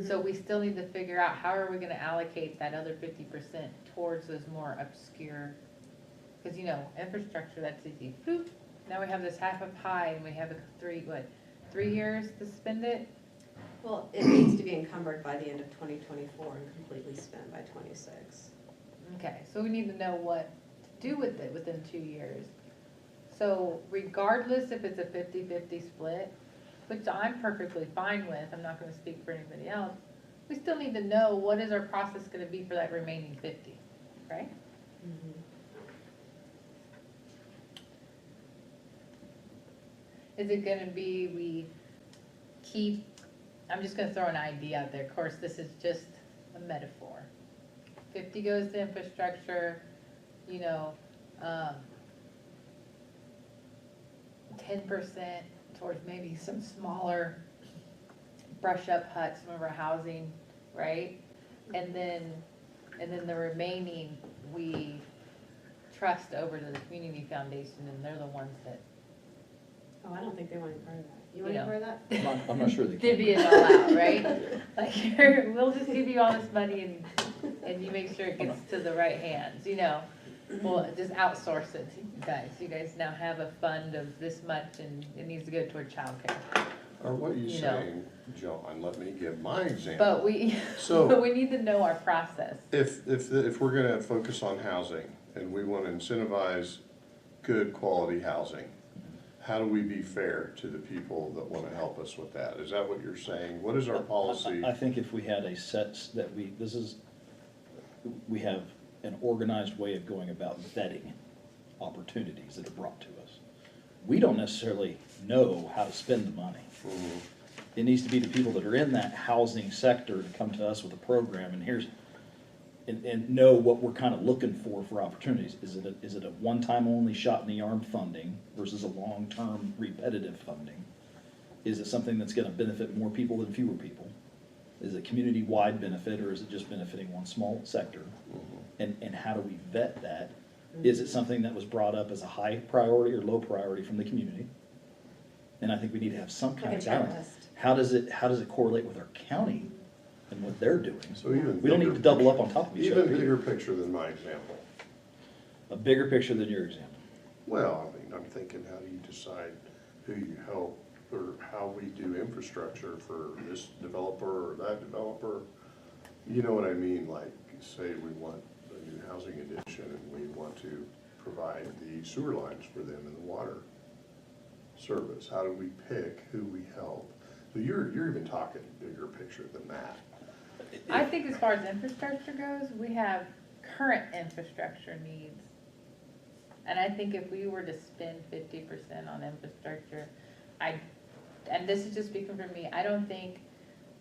So we still need to figure out how are we gonna allocate that other 50% towards those more obscure, cause you know, infrastructure, that's easy, boop, now we have this half a pie and we have 3 years to spend it? Well, it needs to be encumbered by the end of 2024 and completely spent by 26. Okay, so we need to know what to do with it within 2 years. So regardless if it's a 50-50 split, which I'm perfectly fine with, I'm not gonna speak for anybody else, we still need to know what is our process gonna be for that remaining 50, right? Is it gonna be, we keep, I'm just gonna throw an idea out there, of course, this is just a metaphor. 50 goes to infrastructure, you know, 10% towards maybe some smaller brush up huts, some of our housing, right? And then the remaining, we trust over to the community foundation, and they're the ones that Oh, I don't think they want any part of that. You want You any know. part of that? I'm not sure they can. divvy it all out, right? Like, here, we'll just give you all this money and you make sure it gets to the right hands, you know? We'll just outsource it to you guys. You guys now have a fund of this much and it needs to go toward childcare. Or what are you You know. saying, John? Let me give my example. But we, So- but we need to know our process. If we're gonna focus on housing and we wanna incentivize good quality housing, how do we be fair to the people that wanna help us with that? Is that what you're saying? What is our policy? I think if we had a set that we have an organized way of going about vetting opportunities that are brought to us. We don't necessarily know how to spend the money. Mhm. It needs to be the people that are in that housing sector to come to us with a program and know what we're kind of looking for opportunities. Is it a one-time only shot in the arm funding versus a long-term repetitive funding? Is it something that's gonna benefit more people than fewer people? Is it community-wide benefit, or is it just benefiting one small sector? And how do we vet that? Is it something that was brought up as a high priority or low priority from the community? and I think we need to have some kind Like of a guidelines. checklist. How does it correlate with our county and what they're doing? So even. We don't need bigger to double up picture- on top of each other. Even bigger picture than my example. A bigger picture than your example. Well, I mean, I'm thinking, how do you decide who you help, or how we do infrastructure for this developer or that developer? You know what I mean, like, say we want a new housing addition and we want to provide the sewer lines for them and the water service. How do we pick who we help? So you're even talking bigger picture than that. I think as far as infrastructure goes, we have current infrastructure needs. And I think if we were to spend 50% on infrastructure, and this is just speaking for me, I don't think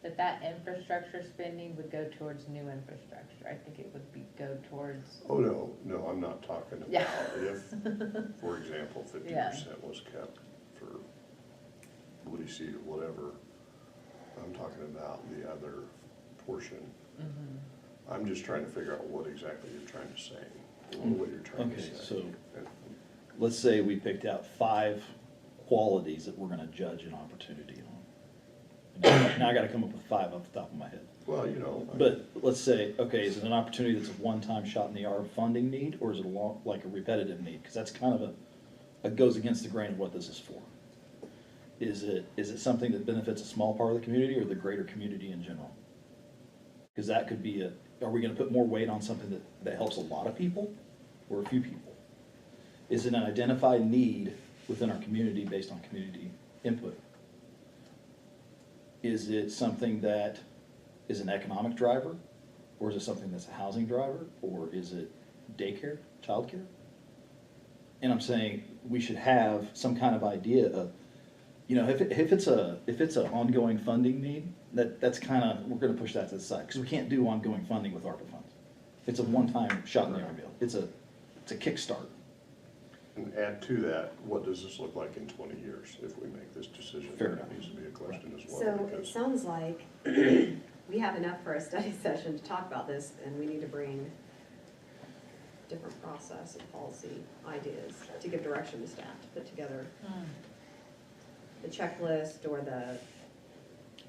that infrastructure spending would go towards new infrastructure. I think it would go towards, Oh, no, I'm not talking about Yeah. if, for example, 50% was kept for Woody Seed or whatever. I'm talking about the other portion. I'm just trying to figure out what exactly you're trying to say, or what you're trying to Okay, say. so let's say we picked out 5 qualities that we're gonna judge an opportunity on. Now I gotta come up with 5 off the top of my head. Well, you know. But let's say, okay, is it an opportunity that's a one-time shot in the arm funding need, or is it like a repetitive need? Because that's kind of it goes against the grain of what this is for. Is it something that benefits a small part of the community or the greater community in general? Because that could be are we gonna put more weight on something that helps a lot of people or a few people? Is it an identified need within our community based on community input? Is it something that is an economic driver? Or is it something that's a housing driver? Or is it daycare, childcare? And I'm saying we should have some kind of idea of, you know, if it's an ongoing funding need, that's kind of, we're gonna push that to the side, because we can't do ongoing funding with ARPA funds. It's a one-time shot in the arm deal. It's a kickstart. And add to that, what does this look like in 20 years if we make this decision? Fair That enough. needs to be a question as well. So it because- sounds like we have enough for a study session to talk about this, and we need to bring different process and policy ideas to give direction to staff to put together the checklist or the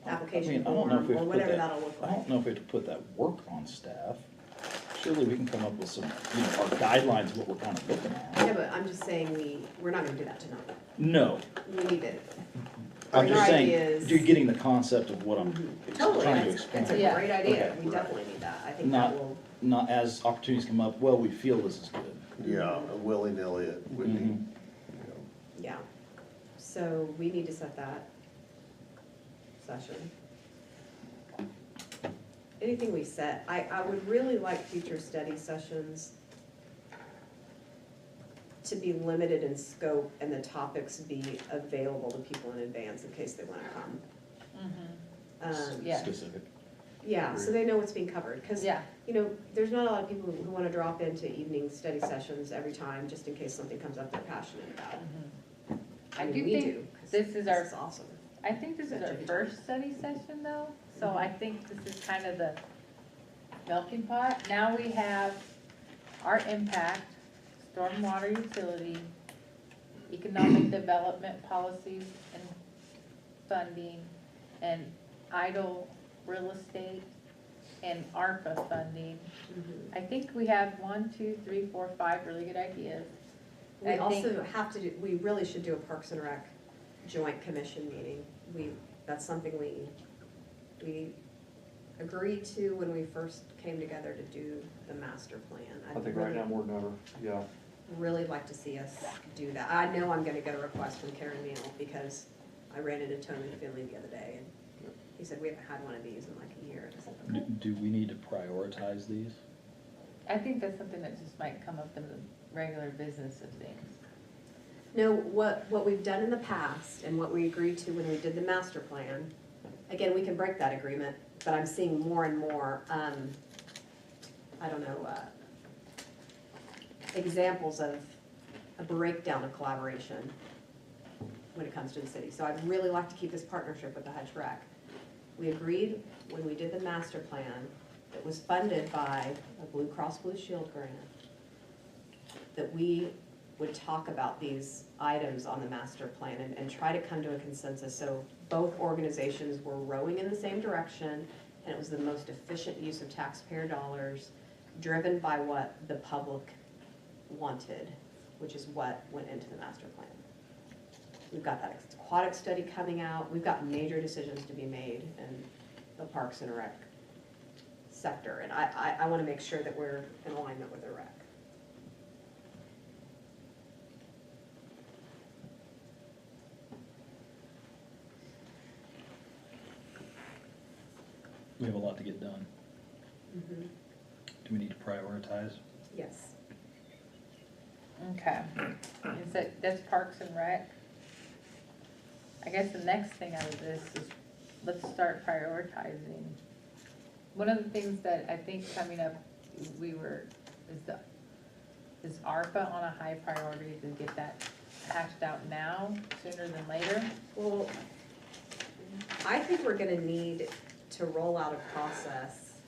application I don't know if form, we or have to put whatever that- that'll look I like. don't know if we have to put that work on staff. Surely we can come up with some, our guidelines, what we're kind of looking at. Yeah, but I'm just saying we're not gonna do that tonight. No, We need to. I'm bring just our saying, ideas. you're getting the concept of what I'm Totally, trying to it's explain. a Yeah. great idea, Okay. we definitely need that, I think Not- that will, Not as opportunities come up, well, we feel this is good. Yeah, willy-nilly, it would be, Mhm. you know. yeah. So we need to set that session. Anything we set, I would really like future study sessions to be limited in scope and the topics be available to people in advance in case they wanna come. Yeah. Specific. Yeah, so they know what's being covered, cause Yeah, you know, there's not a lot of people who wanna drop into evening study sessions every time, just in case something comes up they're passionate about. I mean, do we think do, 'cause this is our, awesome. I think this is our first study session though, so I think this is kind of the melting pot. Now we have our impact, stormwater utility, economic development policies and funding, and idle real estate and ARPA funding. I think we have 1, 2, 3, 4, 5 really good ideas. We I think- also have to do, we really should do a Parks and Rec joint commission meeting. That's something we agreed to when we first came together to do the master plan. I think right now more than ever, yeah. Really like to see us do that. I know I'm gonna get a request from Karen Neal, because I ran into Tony Finley the other day, and he said, we haven't had one of these in like a year. And I said, okay. Do we need to prioritize these? I think that's something that just might come up in the regular business of things. No, what we've done in the past and what we agreed to when we did the master plan, again, we can break that agreement, but I'm seeing more and more, I don't know, examples of a breakdown of collaboration when it comes to the city. So I'd really like to keep this partnership with the Hutch Rec. We agreed when we did the master plan that was funded by a Blue Cross Blue Shield grant, that we would talk about these items on the master plan and try to come to a consensus, so both organizations were rowing in the same direction, and it was the most efficient use of taxpayer dollars, driven by what the public wanted, which is what went into the master plan. We've got that aquatic study coming out, we've got major decisions to be made in the Parks and Rec sector, and I wanna make sure that we're in alignment with the rec. We have a lot to get done. Mhm. Do we need to prioritize? Yes. Okay, that's Parks and Rec. I guess the next thing out of this is, let's start prioritizing. One of the things that I think coming up, is ARPA on a high priority to get that hashed out now, sooner than later? Well, I think we're gonna need to roll out a process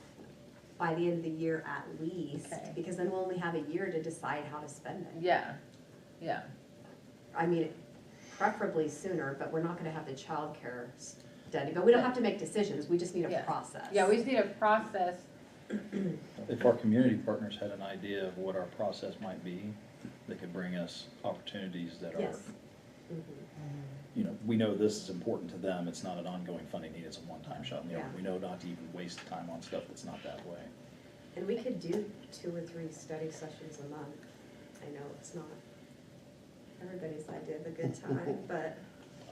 by the end of the year at least, Okay. because then we'll only have a year to decide how to spend it. Yeah, yeah. I mean, preferably sooner, but we're not gonna have the childcare study, but we don't have to make decisions, we just need a Yeah. process. Yeah, we just need a process. If our community partners had an idea of what our process might be, they could bring us opportunities that are, Yes. Mhm. you know, we know this is important to them, it's not an ongoing funding need, it's a one-time shot in the arm. Yeah. We know not to even waste time on stuff that's not that way. And we could do 2 or 3 study sessions a month. I know it's not everybody's idea of a good time, but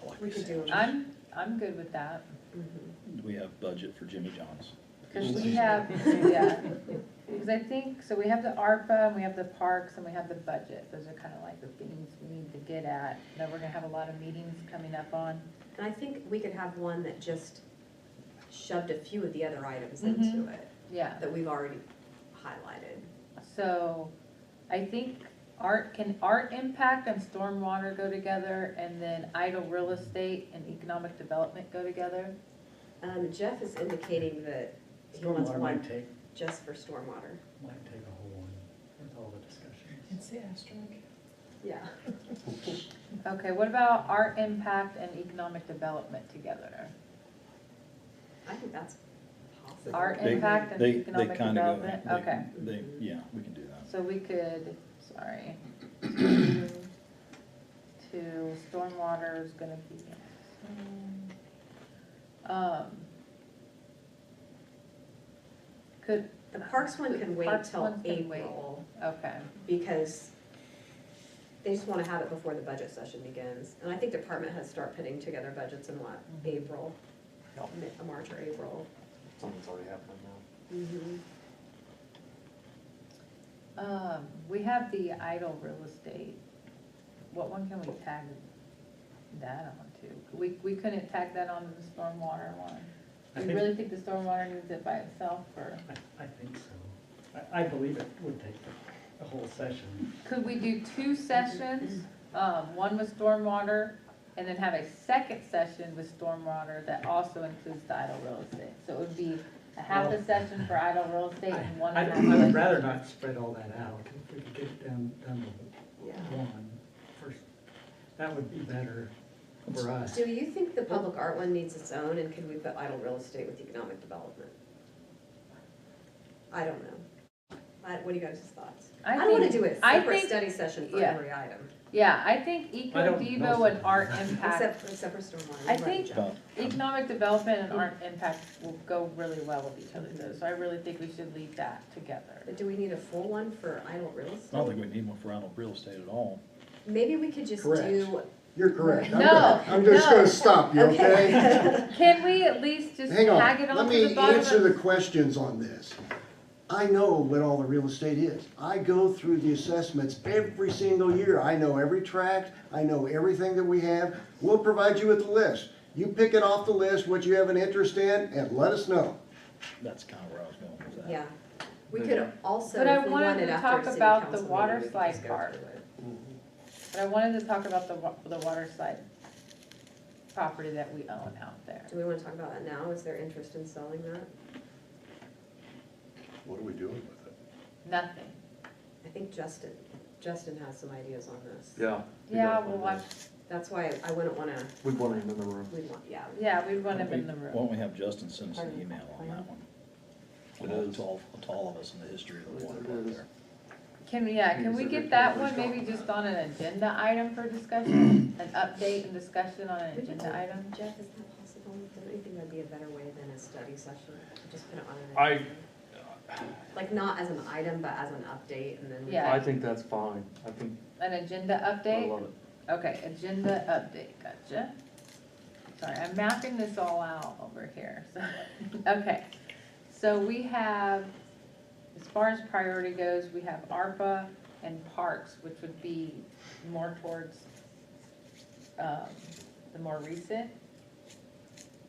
I like we this. could do them. I'm good with that. Mhm. We have budget for Jimmy John's. Cause we have, yeah, because I think, so we have the ARPA, and we have the parks, and we have the budget. Those are kind of like the things we need to get at, that we're gonna have a lot of meetings coming up on. And I think we could have one that just shoved a few of the other items Mhm. into it Yeah, that we've already highlighted. so I think can art impact and stormwater go together, and then idle real estate and economic development go together? Jeff is indicating that he wants Stormwater one might take, just for stormwater. might take a whole one with all the discussions. It's the asterisk. Yeah. Okay, what about art impact and economic development together? I think that's possible. Art They- impact and they economic kinda go- development, they- okay. Yeah, we can do that. So we could, sorry. To stormwater is gonna be, could. The parks one can wait Parks till ones can wait. April, Okay, because they just wanna have it before the budget session begins. And I think department heads start putting together budgets in what, Mhm. April? March or April. Something's already happening now. Mm-hmm. we have the idle real estate. What one can we tag that on to? We couldn't tag that on to the stormwater one. I Do you think- really think the stormwater needs it by itself, or? I think so. I believe it would take a whole session. Could we do 2 sessions, one with stormwater, and then have a second session with stormwater that also includes the idle real estate? So it would be a half a session for idle real estate and one I and a I half would session. rather not spread all that out. If we could get it done Yeah. with one first, that would be better for us. Do you think the public art one needs its own, and could we put idle real estate with economic development? I don't know. What are you guys' thoughts? I don't wanna do a I separate think- study session for yeah. every item, Yeah, I think I don't Eco know Devo and so. art impact, except for stormwater. I You're right, think- Jeff. economic development and art impact will go really well with each other though. So I really think we should leave that together. But do we need a full one for idle real I don't estate? think we need one for rental real estate at all. Maybe we could just Correct. do. You're correct. No, I'm just no. gonna stop you, okay? Can we at least just Hang on, tag it let on to the me bottom answer the of? questions on this. I know what all the real estate is. I go through the assessments every single year. I know every tract, I know everything that we have. We'll provide you with a list. You pick it off the list, what you have an interest in, and let us know. That's kind of where I was going with that. Yeah, we could also, But I if we wanted wanted to after talk a city about the council water meeting, we could slide just go part. through it. But I wanted to talk about the water slide property that we own out there. Do we wanna talk about that now? Is there interest in selling that? What are we doing with it? Nothing. I think Justin Justin has some ideas on this. Yeah. we Yeah, definitely well, do. That's why I wouldn't wanna, We'd want him in the room. we'd want, yeah. yeah, we'd want him in the Why room. don't we have Justin send us Part an of the email on plan. that one? It is. To all of us in the history of the water It park is. there. Can we get that one maybe just on an agenda item for discussion? An update and discussion on an Would you- agenda item? Jeff, is that possible? Don't you think that'd be a better way than a study session? Just put it on an I- agenda? Like not as an item, but as an update and then. we Yeah. I think that's fine. I think, An agenda I update? love it. Okay, agenda update, gotcha. Sorry, I'm mapping this all out over here, so, okay. So we have, as far as priority goes, we have ARPA and parks, which would be more towards, the more recent.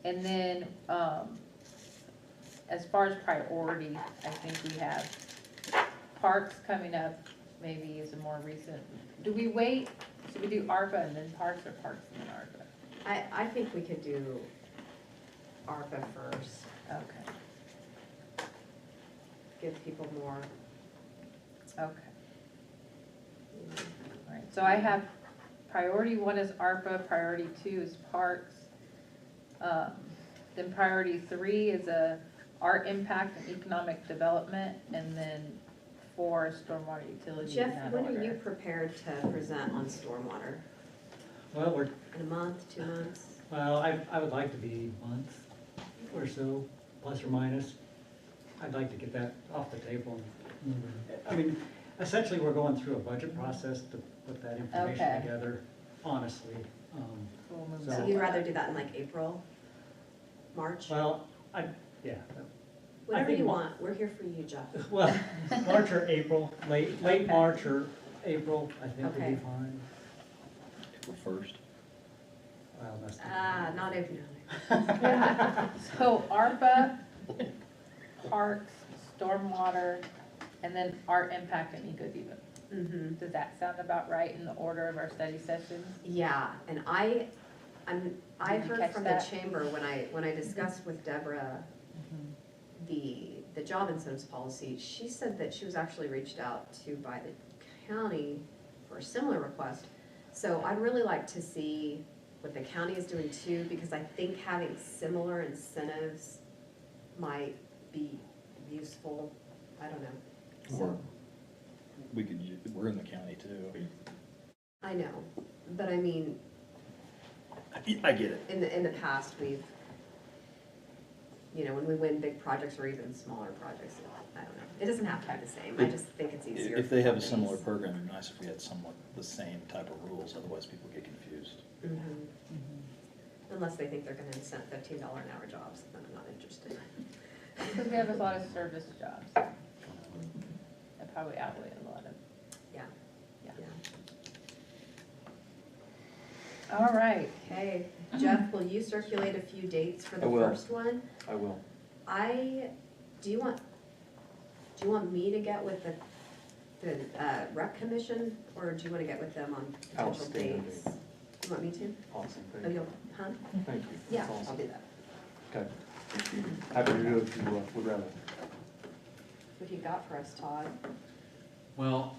And then, as far as priority, I think we have parks coming up, maybe is a more recent. Do we wait, should we do ARPA and then parks, or parks and then ARPA? I think we could do ARPA first, Okay, give people more, okay, you know. all right. So I have priority 1 is ARPA, priority 2 is parks. Then priority 3 is art impact and economic development, and then 4 is stormwater utility. in Jeff, that when are order. you prepared to present on stormwater? Well, In a month, 2 months? I would like to be a month or so, plus or minus. I'd like to get that off the table. I mean, essentially, we're going through a budget process to put that information Okay. together, honestly. We'll move So So that you'd one rather up. do that in like April, March? Well, yeah, Whatever think you Mar- want, we're here for you, Jeff. well, March or April, late Okay. March or April, I think would Okay. be fine. April 1st. Well, that's. Not April. So ARPA, parks, stormwater, and then art impact and eco-development. Mm-hmm. Does that sound about right in the order of our study sessions? Yeah, and I Did you heard catch from the that? chamber when I discussed with Deborah the job incentives policy, she said that she was actually reached out to by the county for a similar request. So I'd really like to see what the county is doing too, because I think having similar incentives might be useful. I don't know. Or So, we're in the county too. I know, but I mean, I get it. in the past, we've, when we win big projects or even smaller projects, I don't know. It doesn't have to be the same. I just think it's easier. If they have a for similar companies. program, it'd be nice if we had somewhat the same type of rules, otherwise people get confused. Mhm. Unless they think they're gonna incent $15 an hour jobs, then I'm not interested. Because we have a lot of service jobs. That probably outweigh a lot of, Yeah. Yeah. Yeah. all right. Okay, Jeff, will you circulate a few dates for the I will. first one? I will. Do you want me to get with the rec commission, or do you wanna get with them on potential Outstanding. dates? You want me to? Awesome, Oh, thank you. you'll, huh? Thank you. Yeah, That's I'll awesome. do that. Okay. Happy to do it if you would rather. What do you got for us, Todd? Well,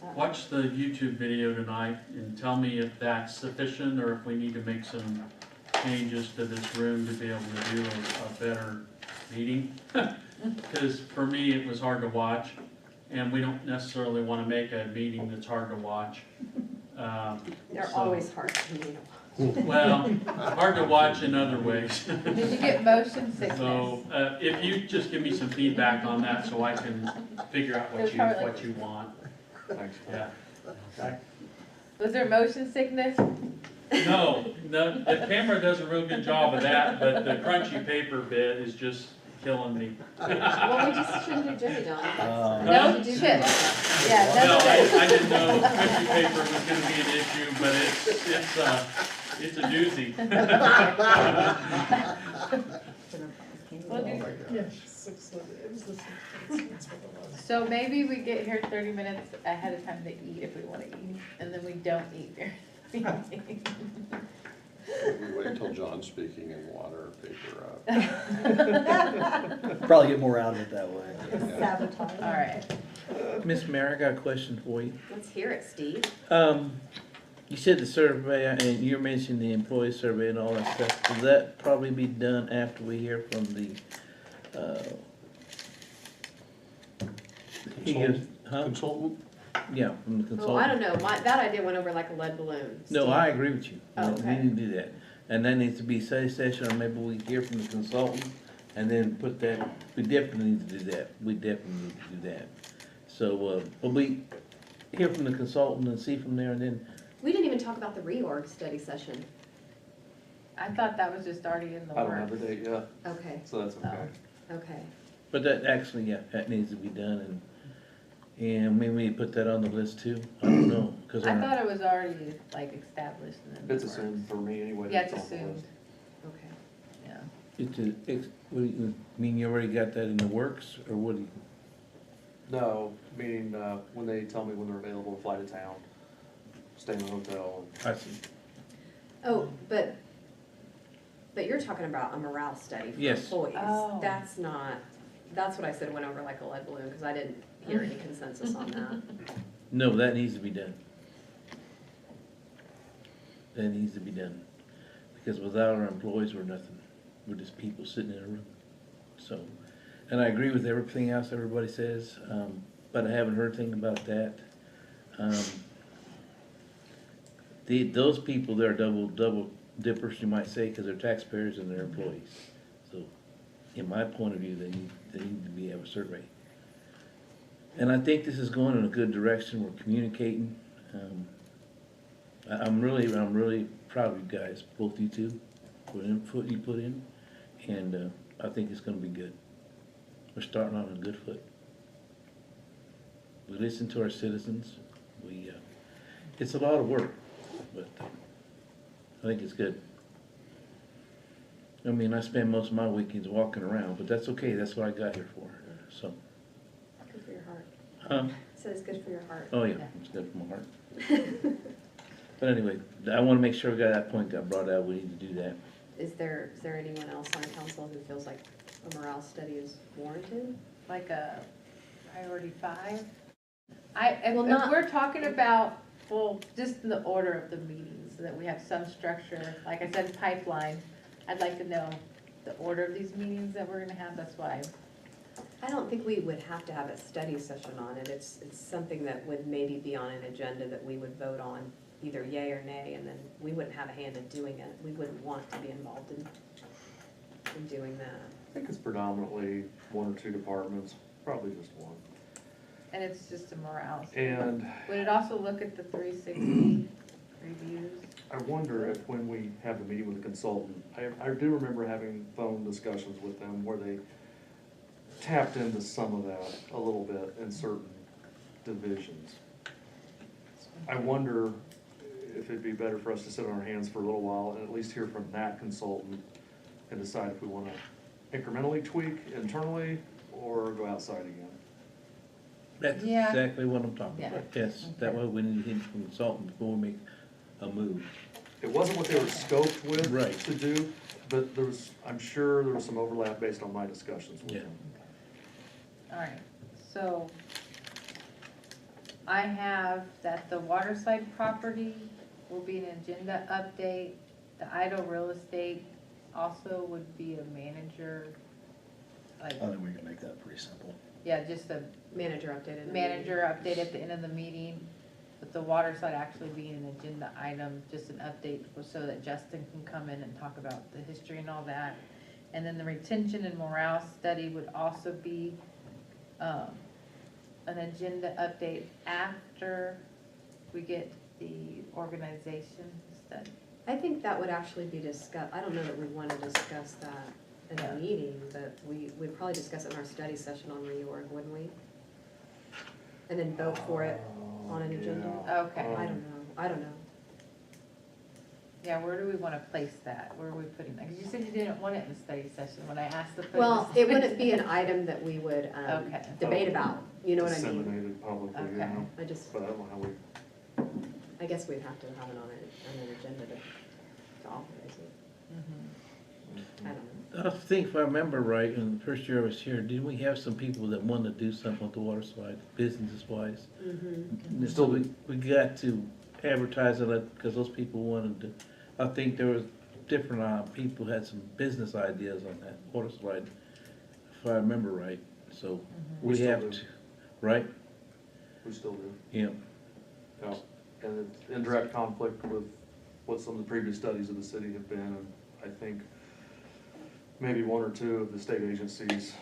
Uh, watch the YouTube video tonight and tell me if that's sufficient or if we need to make some changes to this room to be able to do a better meeting. Because for me, it was hard to watch, and we don't necessarily want to make a meeting that's hard to watch. They're So- always hard to me. Well, hard to watch in other ways. Did you get motion sickness? So, if you just give me some feedback on that so I can figure out what you want, Thanks. yeah. Was there motion sickness? No, the camera does a real good job of that, but the crunchy paper bit is just killing me. Well, we just shouldn't do Jimmy John. No Did you do chips. that? Yeah, No, none of it. I didn't know crunchy paper was gonna be an issue, but it's a doozy. We'll do- So maybe we get here 30 minutes ahead of time to eat if we want to eat, and then we don't eat during the meeting. We wait till John's speaking and water paper up. Probably get more out of it that way. Sabotage. All right. Miss Mary, I got a question for you. Let's hear it, Steve. You said the survey, and you mentioned the employee survey and all that stuff. Will that probably be done after we hear from the, he gives, huh? Consultant? Yeah, from the Oh, consultant. I don't know, that idea went over like a lead balloon. No, Steve. I agree with you. Oh, We okay. need to do that. And that needs to be study session, or maybe we hear from the consultant, and then put that, we definitely need to do that. We definitely need to do that. So, but we hear from the consultant and see from there, and then, We didn't even talk about the reorg study session. I thought that was just already in the I don't have works. the date yet, Okay, so that's okay. okay. but that actually, yeah, that needs to be done, and maybe we put that on the list too. I don't know, cause I thought it was already like established and in the It's works. assumed for me anyway. Yeah, that it's on the assumed, list. Okay. yeah. what do you mean, you already got that in the works, or what do you? No, meaning, when they tell me when they're available to fly to town, stay in a hotel. I see. Oh, but you're talking about a morale study for Yes. employees. Oh. That's what I said went over like a lead balloon, because I didn't hear any consensus on that. No, that needs to be done. That needs to be done, because without our employees, we're nothing. We're just people sitting in a room. So, and I agree with everything else everybody says, but I haven't heard anything about that. Those people, they're double dippers, you might say, because they're taxpayers and they're employees. So, in my point of view, they need to have a survey. And I think this is going in a good direction. We're communicating. I'm really proud of you guys, both you two, for the input you put in, and I think it's gonna be good. We're starting on a good foot. We listen to our citizens. It's a lot of work, but I think it's good. I mean, I spend most of my weekends walking around, but that's okay. That's what I got here for, so. Good for your heart. Um, So it's good for your heart. Oh, yeah, it's good for my heart. But anyway, I wanna make sure that point got brought out, we need to do that. Is there anyone else on council who feels like a morale study is warranted? Like a priority 5. Well, If not- we're talking about, well, just in the order of the meetings, so that we have some structure, like I said, pipeline, I'd like to know the order of these meetings that we're gonna have, that's why. I don't think we would have to have a study session on it. It's something that would maybe be on an agenda that we would vote on, either yay or nay, and then we wouldn't have a hand in doing it. We wouldn't want to be involved in doing that. I think it's predominantly 1 or 2 departments, probably just one. And it's just a morale. And Would it also look at the 360 reviews? I wonder if when we have the meeting with the consultant, I do remember having phone discussions with them where they tapped into some of that a little bit in certain divisions. I wonder if it'd be better for us to sit on our hands for a little while and at least hear from that consultant and decide if we wanna incrementally tweak internally or go outside again. That's Yeah. exactly what I'm talking Yeah. about, yes, that way we need to hear from the consultant before we make a move. It wasn't what they were scoped with Right. to do, but I'm sure there was some overlap based on my discussions with Yeah. them. All right, so I have that the waterside property will be an agenda update. The idle real estate also would be a manager, like, I think we can make that pretty simple. yeah, just a Manager updated. manager update at the end of the meeting, with the waterside actually being an agenda item, just an update so that Justin can come in and talk about the history and all that. And then the retention and morale study would also be an agenda update after we get the organization study. I think that would actually be discussed, I don't know that we want to discuss that in Yeah. a meeting, but we'd probably discuss it in our study session on reorg, wouldn't we? And then vote for it on an agenda? Okay. I don't know. Yeah, where do we want to place that? Where are we putting that? Because you said you didn't want it in the study session when I asked the. Well, it wouldn't be an item that we would Okay. debate about, you know what I mean? Disseminated publicly, you Okay. know, I just, but I don't know how we, I guess we'd have to have it on an agenda to authorize it. Mhm. I don't know. I think if I remember right, in the first year I was here, didn't we have some people that wanted to do something with the water slide, business wise? Mm-hmm. So we got to advertise it, because those people wanted to, I think there was different, people had some business ideas on that water slide, if I remember right, so We we still have do. to, right? We still do. Yeah, Yeah, and it's in direct conflict with what some of the previous studies of the city have been, and I think maybe one or two of the state agencies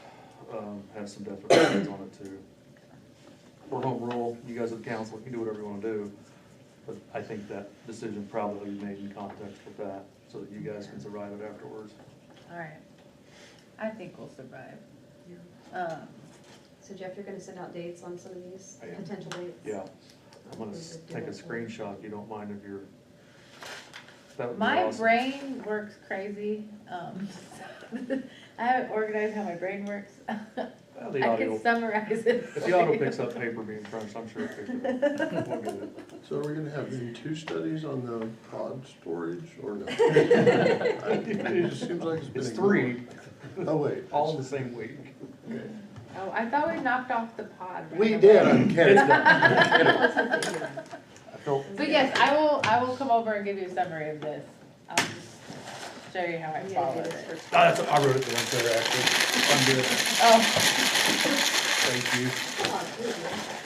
have some definite opinions on it too. We're home rule, you guys at the council, you can do whatever you wanna do, but I think that decision probably be made in context with that, so that you guys can survive it afterwards. All right. I think we'll survive. So Jeff, you're gonna send out dates on some of these I am. potential dates? Yeah, I'm gonna take a screenshot, if you don't mind, of your, that would be My awesome. brain works crazy. I haven't organized how my brain works. Well, the I audio, can summarize it. if the audio picks up paper being crunched, I'm sure it picks it up. We'll get it. So are we gonna have maybe 2 studies on the pod storage, or no? It just seems like it's been. It's 3, Oh, wait. all in the same week. Okay. Oh, I thought we knocked off the pod. right We away. did, I'm kidding. I felt, So yes, I will come over and give you a summary of this. I'll just show you how I We gotta follow do it. this first. I wrote it the one there, actually. I'm good. Oh, Thank you. Come on, please.